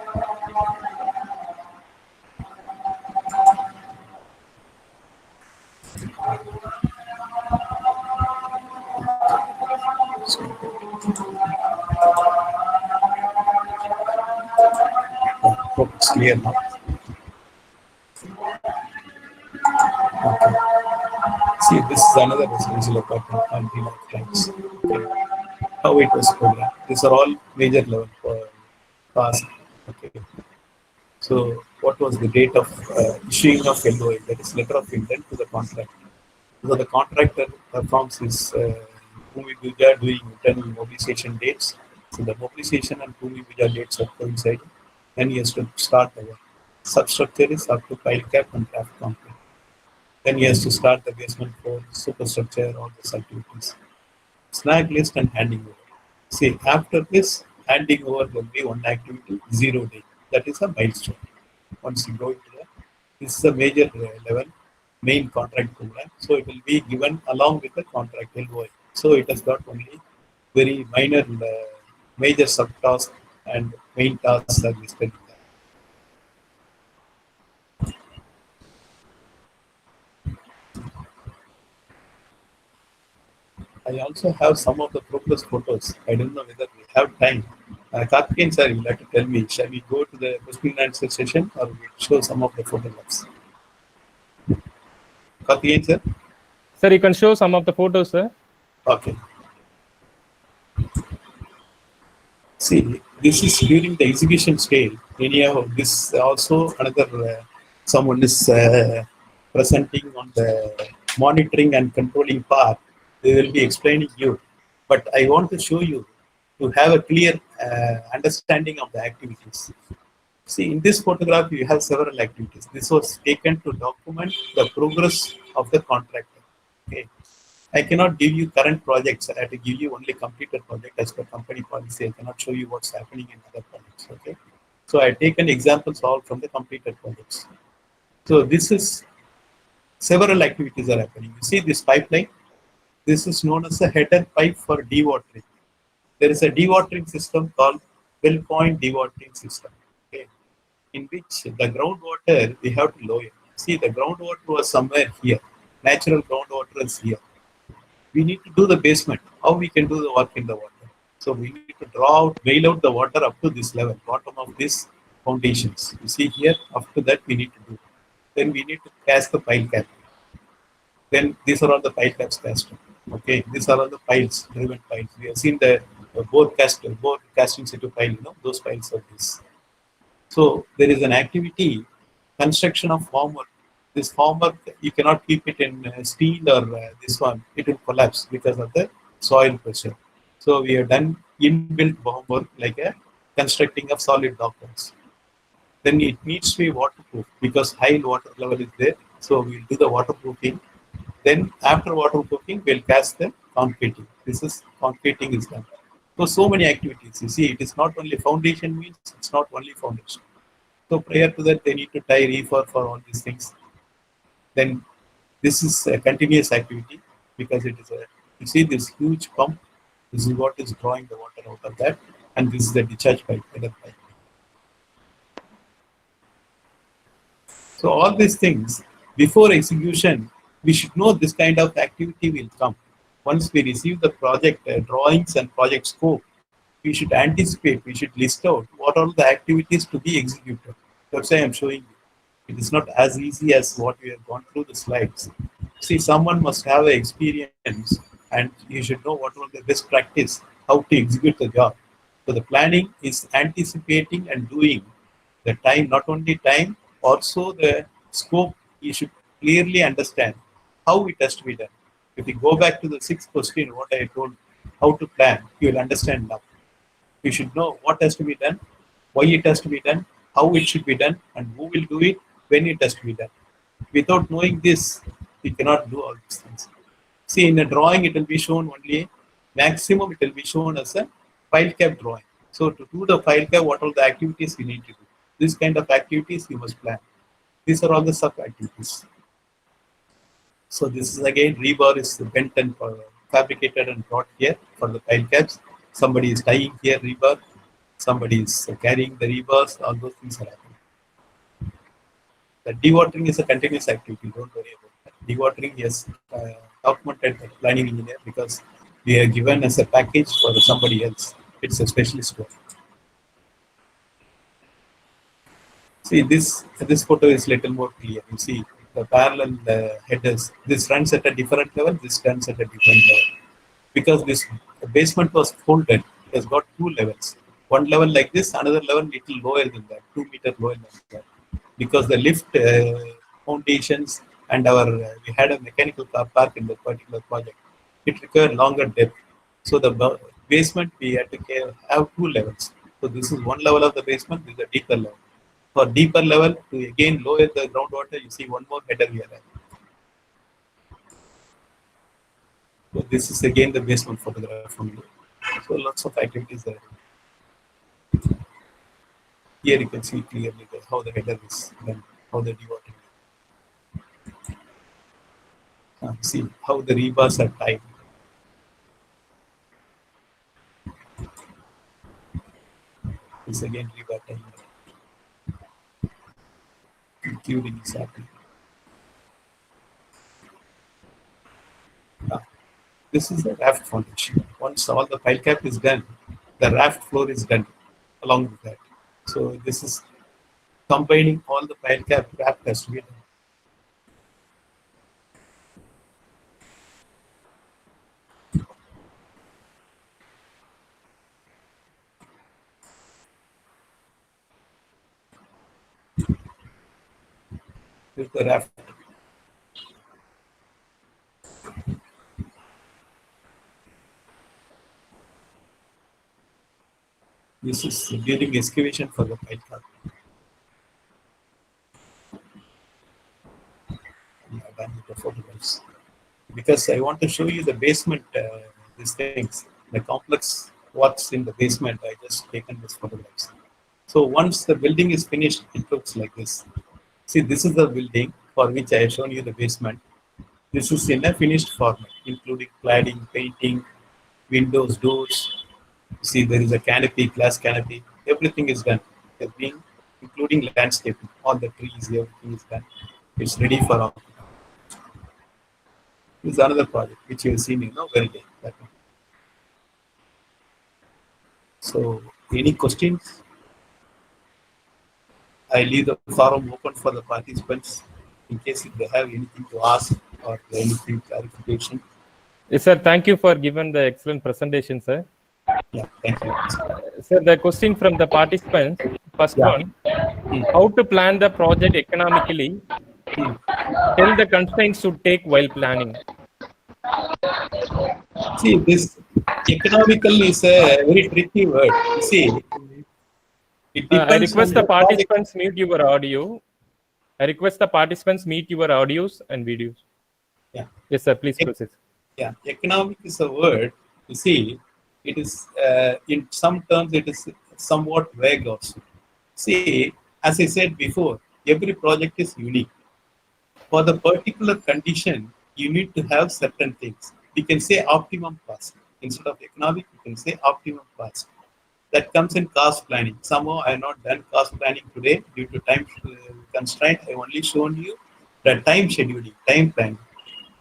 Hope it's clear now. Okay. See, this is another residential apartment on the clients. Okay. How it was programmed. These are all major level tasks. Okay. So, what was the date of issuing of LOI? That is letter of intent to the contractor. So the contractor performs his Bhumi Puja during internal mobilization dates. So the mobilization and Bhumi Puja dates are coinciding. Then he has to start the work. Substructure is up to pile cap and draft concrete. Then he has to start the basement floor, superstructure, all these activities. Snag list and handing over. See, after this, handing over will be one activity, 0 day. That is a milestone. Once you go into that, this is a major level, main contract program. So it will be given along with the contract LOI. So it has got only very minor, major subtasks and main tasks are listed. I also have some of the progress photos. I don't know whether we have time. Karthikeyan sir, you'll have to tell me, shall we go to the question and answer session or we show some of the photographs? Karthikeyan sir? Sir, you can show some of the photos, sir. Okay. See, this is during the execution stage. Anyhow, this also another, someone is presenting on the monitoring and controlling part. They will be explaining you. But I want to show you to have a clear understanding of the activities. See, in this photograph, you have several activities. This was taken to document the progress of the contractor. Okay. I cannot give you current projects. I have to give you only completed project as per company policy. I cannot show you what's happening in other projects. Okay. So I've taken examples all from the completed projects. So this is several activities are happening. You see this pipeline. This is known as a header pipe for dewatering. There is a dewatering system called well point dewatering system. Okay. In which the groundwater we have to lower. See, the groundwater was somewhere here. Natural groundwater is here. We need to do the basement. How we can do the work in the water? So we need to bail out the water up to this level, bottom of these foundations. You see here, up to that we need to do. Then we need to cast the pile cap. Then these are all the pile caps cast. Okay, these are all the piles, driven piles. We have seen the bore casting situ pile, those piles are this. So there is an activity, construction of formwork. This formwork, you cannot keep it in steel or this one, it will collapse because of the soil pressure. So we have done inbuilt formwork like a constructing of solid dockworks. then it needs to be waterproof because high water level is there. So we'll do the waterproofing. Then after waterproofing, we'll cast the concreting. This is concreting is done. So many activities. You see, it is not only foundation means it's not only foundation. So prior to that, they need to tie reefer for all these things. Then this is a continuous activity because it is a, you see this huge pump. This is what is drawing the water out of that. And this is the discharge pipe, other pipe. So all these things, before execution, we should know this kind of activity will come. Once we receive the project drawings and project scope, we should anticipate, we should list out what are the activities to be executed. That's why I'm showing you. It is not as easy as what we have gone through the slides. See, someone must have an experience and you should know what are the best practice, how to execute the job. So the planning is anticipating and doing the time, not only time, also the scope. You should clearly understand how it has to be done. If you go back to the 6th question, what I told, how to plan, you will understand now. You should know what has to be done, why it has to be done, how it should be done, and who will do it, when it has to be done. Without knowing this, we cannot do all these things. See, in a drawing, it will be shown only, maximum it will be shown as a file cap drawing. So to do the file cap, what are the activities you need to do? This kind of activities you must plan. These are all the sub-activities. So this is again, rebar is bent and fabricated and brought here for the file caps. Somebody is tying here rebar. Somebody is carrying the rebars. All those things are happening. The dewatering is a continuous activity. Don't worry about that. Dewatering is documented by planning engineer because we are given as a package for somebody else. It's a specialist work. See, this photo is little more clear. You see the parallel headers. This runs at a different level. This runs at a different level. Because this basement was folded, it has got two levels. One level like this, another level little lower than that, 2 meter lower than that. Because the lift foundations and we had a mechanical car park in that particular project. It required longer depth. So the basement, we had to have two levels. So this is one level of the basement, this is a deeper level. For deeper level, to again lower the groundwater, you see one more header here. So this is again the basement photograph from you. So lots of activities there. Here you can see clearly how the header is done, how the dewatering. See how the rebars are tied. This again rebar tying. Including is happening. This is the raft foundation. Once all the pile cap is done, the raft floor is done along with that. So this is combining all the pile cap raft has to be done. Here's the raft. This is during excavation for the pile cap. Because I want to show you the basement, these things, the complex what's in the basement. I just taken this photographs. So once the building is finished, it looks like this. See, this is the building for which I have shown you the basement. This is in a finished format, including cladding, painting, windows, doors. See, there is a canopy, glass canopy. Everything is done. Everything, including landscaping, all the trees, everything is done. It's ready for all. This is another project which you have seen, very day. So, any questions? I leave the forum open for the participants in case if they have anything to ask or anything clarification. Yes, sir. Thank you for giving the excellent presentation, sir. Yeah, thank you. Sir, the question from the participants, first one, how to plan the project economically? Tell the constraints to take while planning. See, this economical is a very tricky word. You see, It I depends on request the the project. participants mute your audio. I request the participants mute your audios and videos. Yeah. Yes, sir. Please Ec- proceed. Yeah, economic is a word. You see, it is in some terms it is somewhat vague also. See, as I said before, every project is unique. For the particular condition, you need to have certain things. We can say optimum cost. Instead of economic, you can say optimum cost. That comes in cost planning. Somehow I have not done cost planning today due to time constraint. I only shown you the time scheduling, time planning.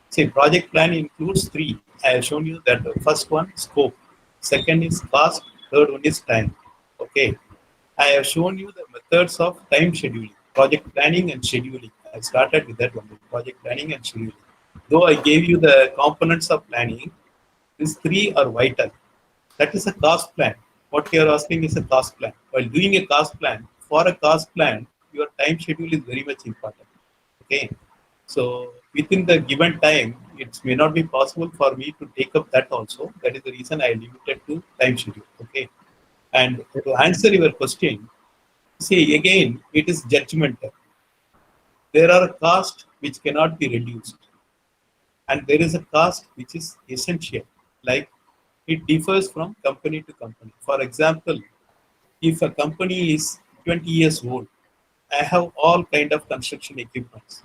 See, project plan includes three. I have shown you that the first one, scope. Second is cost. Third one is time. Okay. I have shown you the methods of time scheduling, project planning and scheduling. I started with that one, project planning and scheduling. Though I gave you the components of planning, these three are vital. That is a cost plan. What you are asking is a cost plan. While doing a cost plan, for a cost plan, your time schedule is very much important. Okay. So within the given time, it may not be possible for me to take up that also. That is the reason I limited to time schedule. Okay. And to answer your question, see again, it is judgmental. There are costs which cannot be reduced, and there is a cost which is essential. Like it differs from company to company. For example, if a company is 20 years old, I have all kind of construction equipments.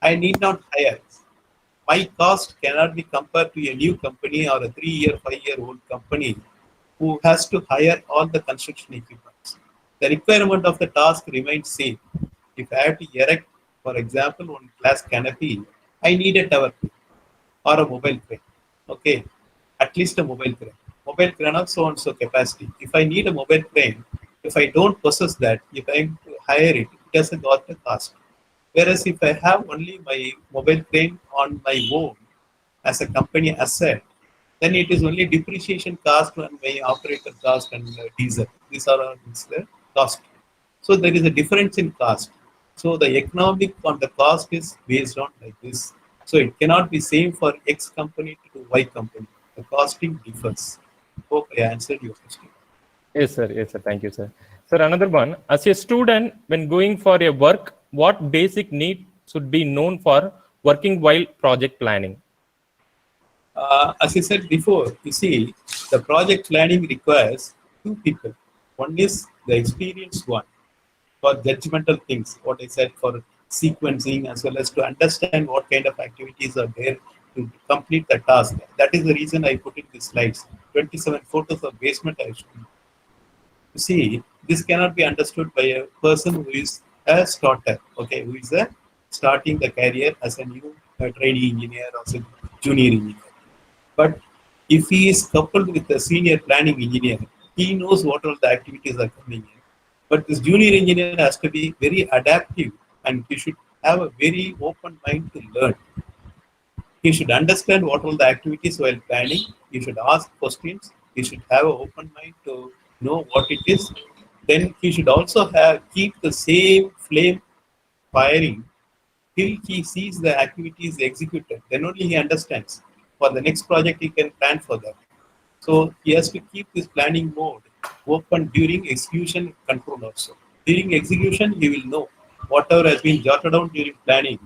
I need not hire. My cost cannot be compared to a new company or a 3-year, 5-year-old company who has to hire all the construction equipment. The requirement of the task remains same. If I have to erect, for example, one glass canopy, I need a tower crane or a mobile crane. Okay, at least a mobile crane. Mobile crane of so and so capacity. If I need a mobile crane, if I don't possess that, if I hire it, it has got a cost. Whereas if I have only my mobile crane on my own as a company asset, then it is only depreciation cost and my operator cost and diesel. These are all the cost. So there is a difference in cost. So the economic on the cost is based on like this. So it cannot be same for X company to Y company. The costing differs. Hope I answered your question. Yes, sir. Yes, sir. Thank you, sir. Sir, another one. As a student, when going for a work, what basic need should be known for working while project planning? As I said before, you see, the project planning requires two people. One is the experienced one for judgmental things, what I said for sequencing, as well as to understand what kind of activities are there to complete the task. That is the reason I put in the slides. 27 photos of basement I showed you. You see, this cannot be understood by a person who is a starter, okay, who is starting the career as a new trainee engineer or as a junior engineer. But if he is coupled with a senior planning engineer, he knows what all the activities are coming in. But this junior engineer has to be very adaptive and he should have a very open mind to learn. He should understand what all the activities while planning. He should ask questions. He should have an open mind to know what it is. Then he should also have keep the same flame firing till he sees the activities executed. Then only he understands. For the next project, he can plan for that. So he has to keep this planning mode open during execution control also. During execution, he will know whatever has been jotted down during planning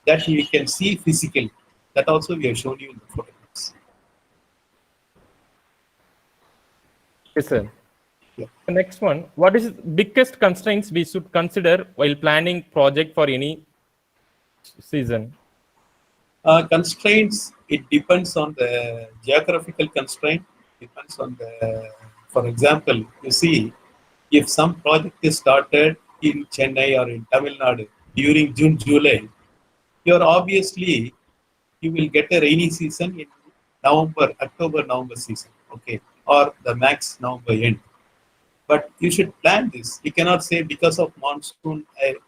that he can see physically. That also we have shown you in the photographs. Yes, sir. Yeah. The next one. What is the biggest constraints we should consider while planning project for any season? Constraints, it depends on the geographical constraint, depends on the, for example, you see, if some project is started in Chennai or in Tamil Nadu during June, July, you're obviously, you will get a rainy season in November, October, November season, okay, or the max November end. But you should plan this. You cannot say because of monsoon,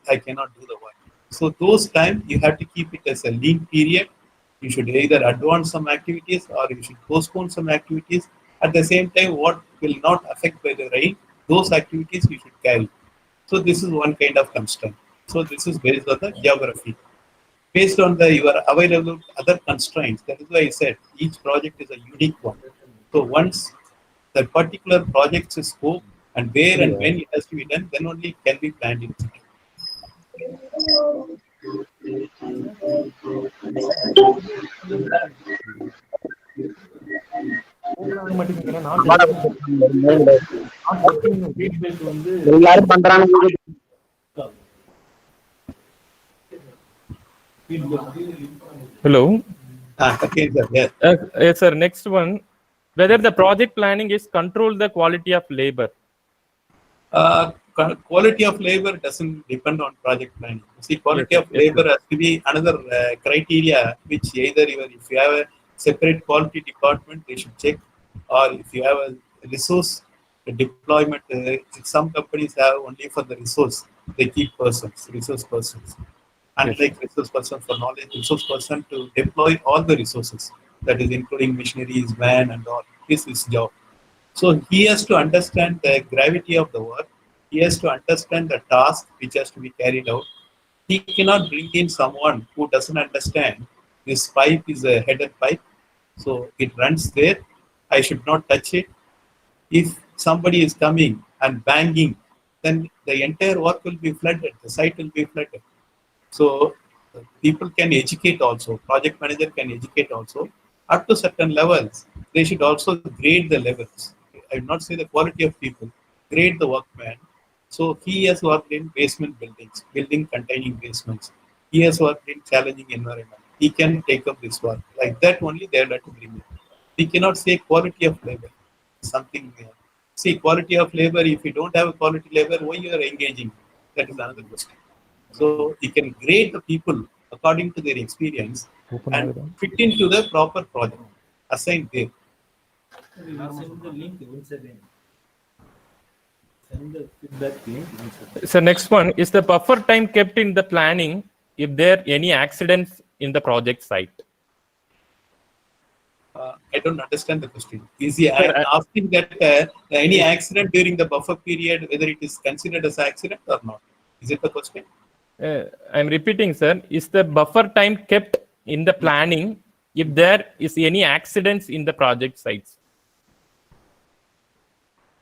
I cannot do the work. So those time you have to keep it as a lean period. You should either advance some activities or you should postpone some activities. At the same time, what will not affect by the rain, those activities you should carry. So this is one kind of constraint. So this is based on the geography. Based on the your available other constraints, that is why I said each project is a unique one. So once the particular project's scope and where and when it has to be done, then only it can be planned in future. எல்லாரும் பண்றாங்க. Hello. Okay, sir. Yes. Yes, sir. Next one, whether the project planning is control the quality of labor. Quality of labor doesn't depend on project planning. See, quality of labor has to be another criteria which either if you have a separate quality department, they should check, or if you have a resource deployment, some companies have only for the resource, they keep resource persons. Unlike resource person for knowledge, resource person to deploy all the resources, that is including machineries, van and all, is his job. So he has to understand the gravity of the work. He has to understand the task which has to be carried out. He cannot bring in someone who doesn't understand this pipe is a headed pipe, so it runs there. I should not touch it. If somebody is coming and banging, then the entire work will be flooded. The site will be flooded. So people can educate also. Project manager can educate also. Up to certain levels, they should also grade the levels. I will not say the quality of people, grade the workman. So he has worked in basement buildings, building containing basements. He has worked in challenging environment. He can take up this work. Like that only they will have to bring it. We cannot say quality of labor. Something. See, quality of labor, if you don't have a quality labor, why you are engaging? That is another question. So you can grade the people according to their experience and fit into the proper project assigned there. So next one is the buffer time kept in the planning if there are any accidents in the project site. I don't understand the question. Is he asking that any accident during the buffer period, whether it is considered as accident or not? Is it the question? I'm repeating, sir. Is the buffer time kept in the planning if there is any accidents in the project sites?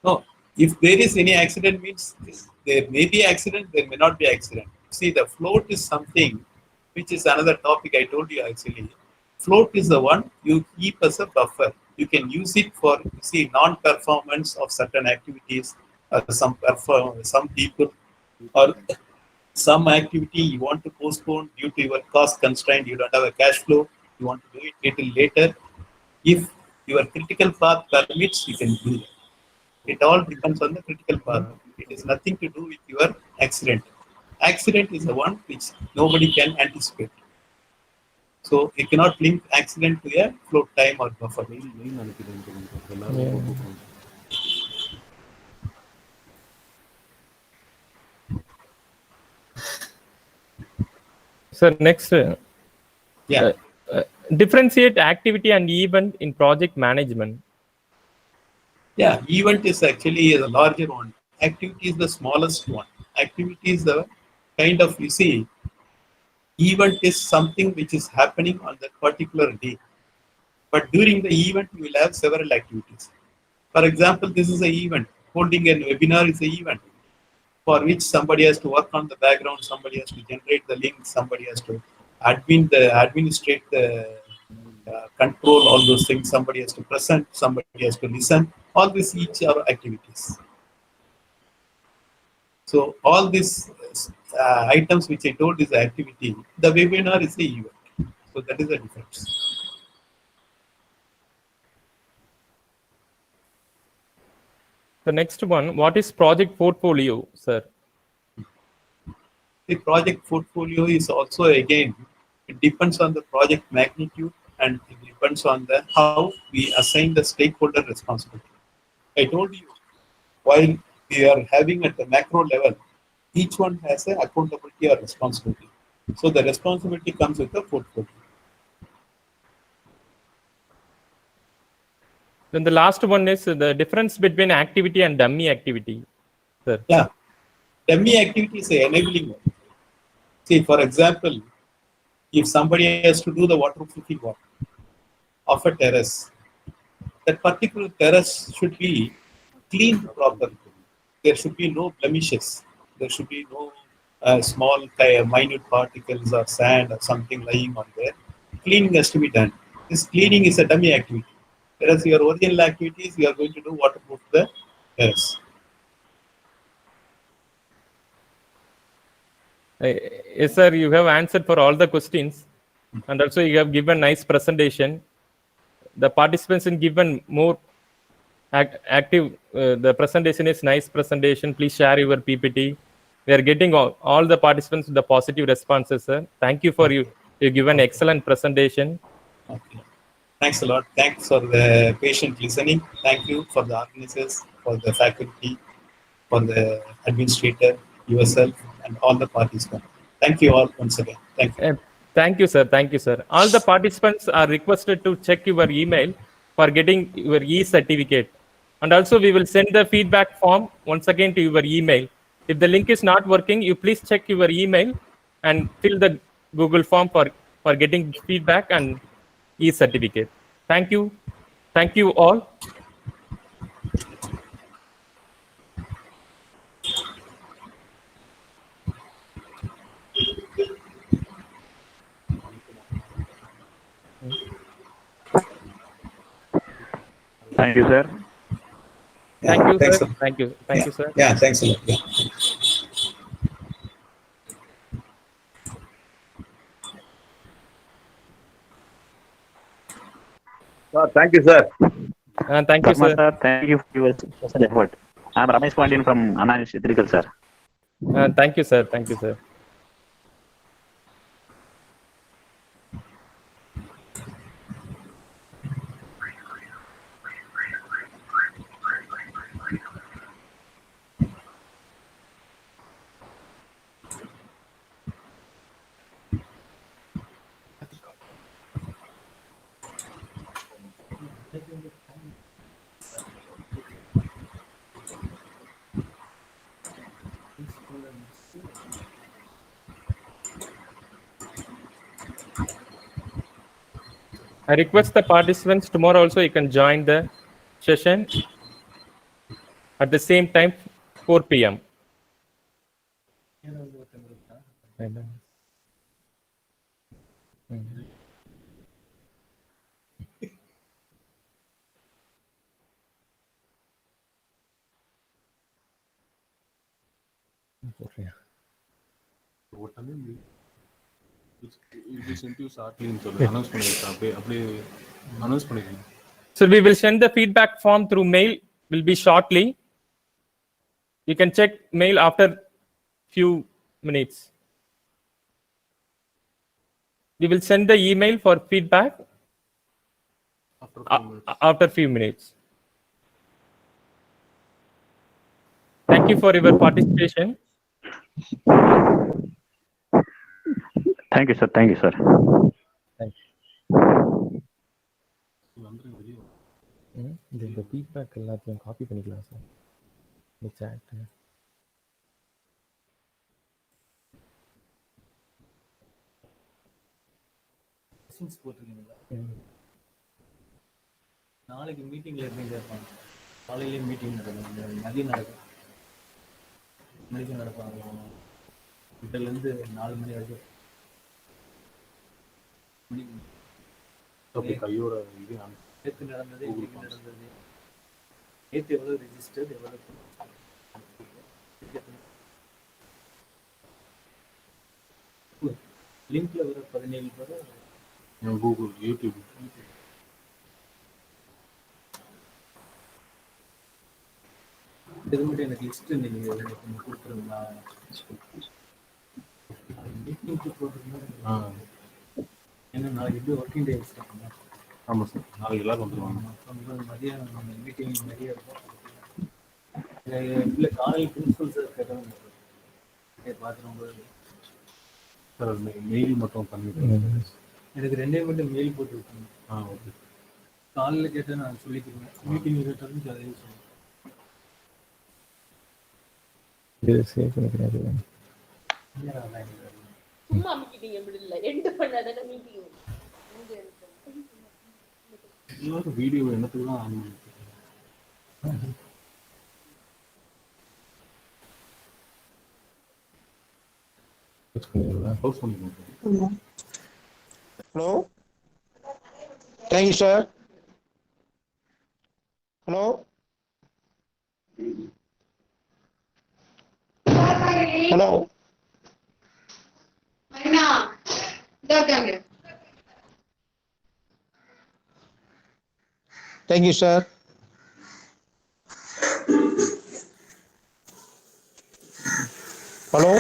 No. If there is any accident, means there may be accident, there may not be accident. See, the float is something which is another topic I told you actually. Float is the one you keep as a buffer. You can use it for, see, non-performance of certain activities, some people, or some activity you want to postpone due to your cost constraint. You don't have a cash flow. You want to do it little later. If your critical path permits, you can do it. It all depends on the critical path. It is nothing to do with your accident. Accident is the one which nobody can anticipate. So you cannot link accident to a float time or buffer. So next, Yeah. Differentiate activity and event in project management. Yeah, event is actually the larger one. Activity is the smallest one. Activity is the kind of, you see, event is something which is happening on that particular day. But during the event, we will have several activities. For example, this is an event. Holding a webinar is an event for which somebody has to work on the background, somebody has to generate the link, somebody has to administrate the control all those things, somebody has to present, somebody has to listen. All these each are activities. So all these items which I told is the activity. The webinar is the event. So that is the difference. The next one, what is project portfolio, sir? The project portfolio is also, again, it depends on the project magnitude and it depends on the how we assign the stakeholder responsibility. I told you, while we are having at the macro level, each one has an accountability or responsibility. So the responsibility comes with the portfolio. Then the last one is the difference between activity and dummy activity, sir. Yeah, dummy activity is enabling one. See, for example, if somebody has to do the waterproofing work of a terrace, that particular terrace should be cleaned properly. there should be no blemishes. There should be no small minute particles or sand or something lying on there. Cleaning has to be done. This cleaning is a dummy activity. Whereas your original activities, you are going to do waterproof the errors. Yes, sir, you have answered for all the questions, and also you have given nice presentation. The participants have given more active. The presentation is nice presentation. Please share your PPT. We are getting all the participants the positive responses, sir. Thank you for you. You given excellent presentation. Okay. Thanks a lot. Thanks for the patient listening. Thank you for the organizers, for the faculty, for the administrator, yourself, and all the participants. Thank you all once again. Thank you. Thank you, sir. Thank you, sir. All the participants are requested to check your email for getting your e-certificate. And also, we will send the feedback form once again to your email. If the link is not working, you please check your email and fill the Google form for getting feedback and e-certificate. Thank you. Thank you all. Thank you, sir. Thank you, Thanks sir. a lot. Thank you. Thank you, sir. Yeah, thanks a lot. Yeah. Thank you, sir. Thank you, Sharma sir. sir, thank you for your special effort. I am Ramesh Pandian from Anna Institute, sir. Thank you, sir. Thank you, sir. I request the participants tomorrow also you can join the session at the same time, 4 p.m. So we will send the feedback form through mail, will be shortly. You can check mail after few minutes. We will send the email for feedback after few minutes. Thank you for your participation. Thank you, sir. Thank you, sir. Thank you. இந்த feedback எல்லாத்தையும் copy பண்ணிக்கலாம் sir. இந்த chat. நாளைக்கு மீட்டிங்ல இருந்து கேட்பாங்க. காலையிலேயே meeting நடக்கும், மதியம் நடக்கும், மணிக்கு நடப்பாங்க. இருந்து 4 மணி வரைக்கும் நேற்று நடந்தது, இன்னைக்கு நடந்தது, நேற்று எவ்வளவு ரெஜிஸ்டர், எவ்வளவு லிங்க்ல வர 17 பேர் கூகுள் யூடியூப் இது மட்டும் எனக்கு லிஸ்ட் நீங்க கொடுத்துருங்களா? மீட்டிங்க்கு போட்டுருந்தா ஏன்னா நாளைக்கு எப்படி ஒர்க்கிங் டே வச்சுருக்காங்க. ஆமாம் சார், நாளைக்கு எல்லாரும் வந்துடுவாங்க. மதியம் மீட்டிங் நிறைய இருக்கும். இல்லை காலையில் பிரின்சிபல் சார் கேட்டாங்க பார்க்குறவங்க சார் மெயில் மட்டும் பண்ணிவிட்டேன். எனக்கு 2 மட்டும் மெயில் போட்டு விட்டாங்க. ஓகே. காலையில் கேட்டால் நான் சொல்லிக்கிறேன், மீட்டிங் கேட்டாலும் அதையும் சொல்லுவேன். சும்மா மீட்டிங் எப்படி இல்லை, எண்டு பண்ணாதானே மீட்டிங். எல்லாரும் வீடியோ என்னத்துக்கு தான் ஆன் பண்ணிட்டு ஹவுஸ் பண்ணிக்கலாம். Hello? Thank you, sir. Hello? Hello? Thank you, sir. Hello?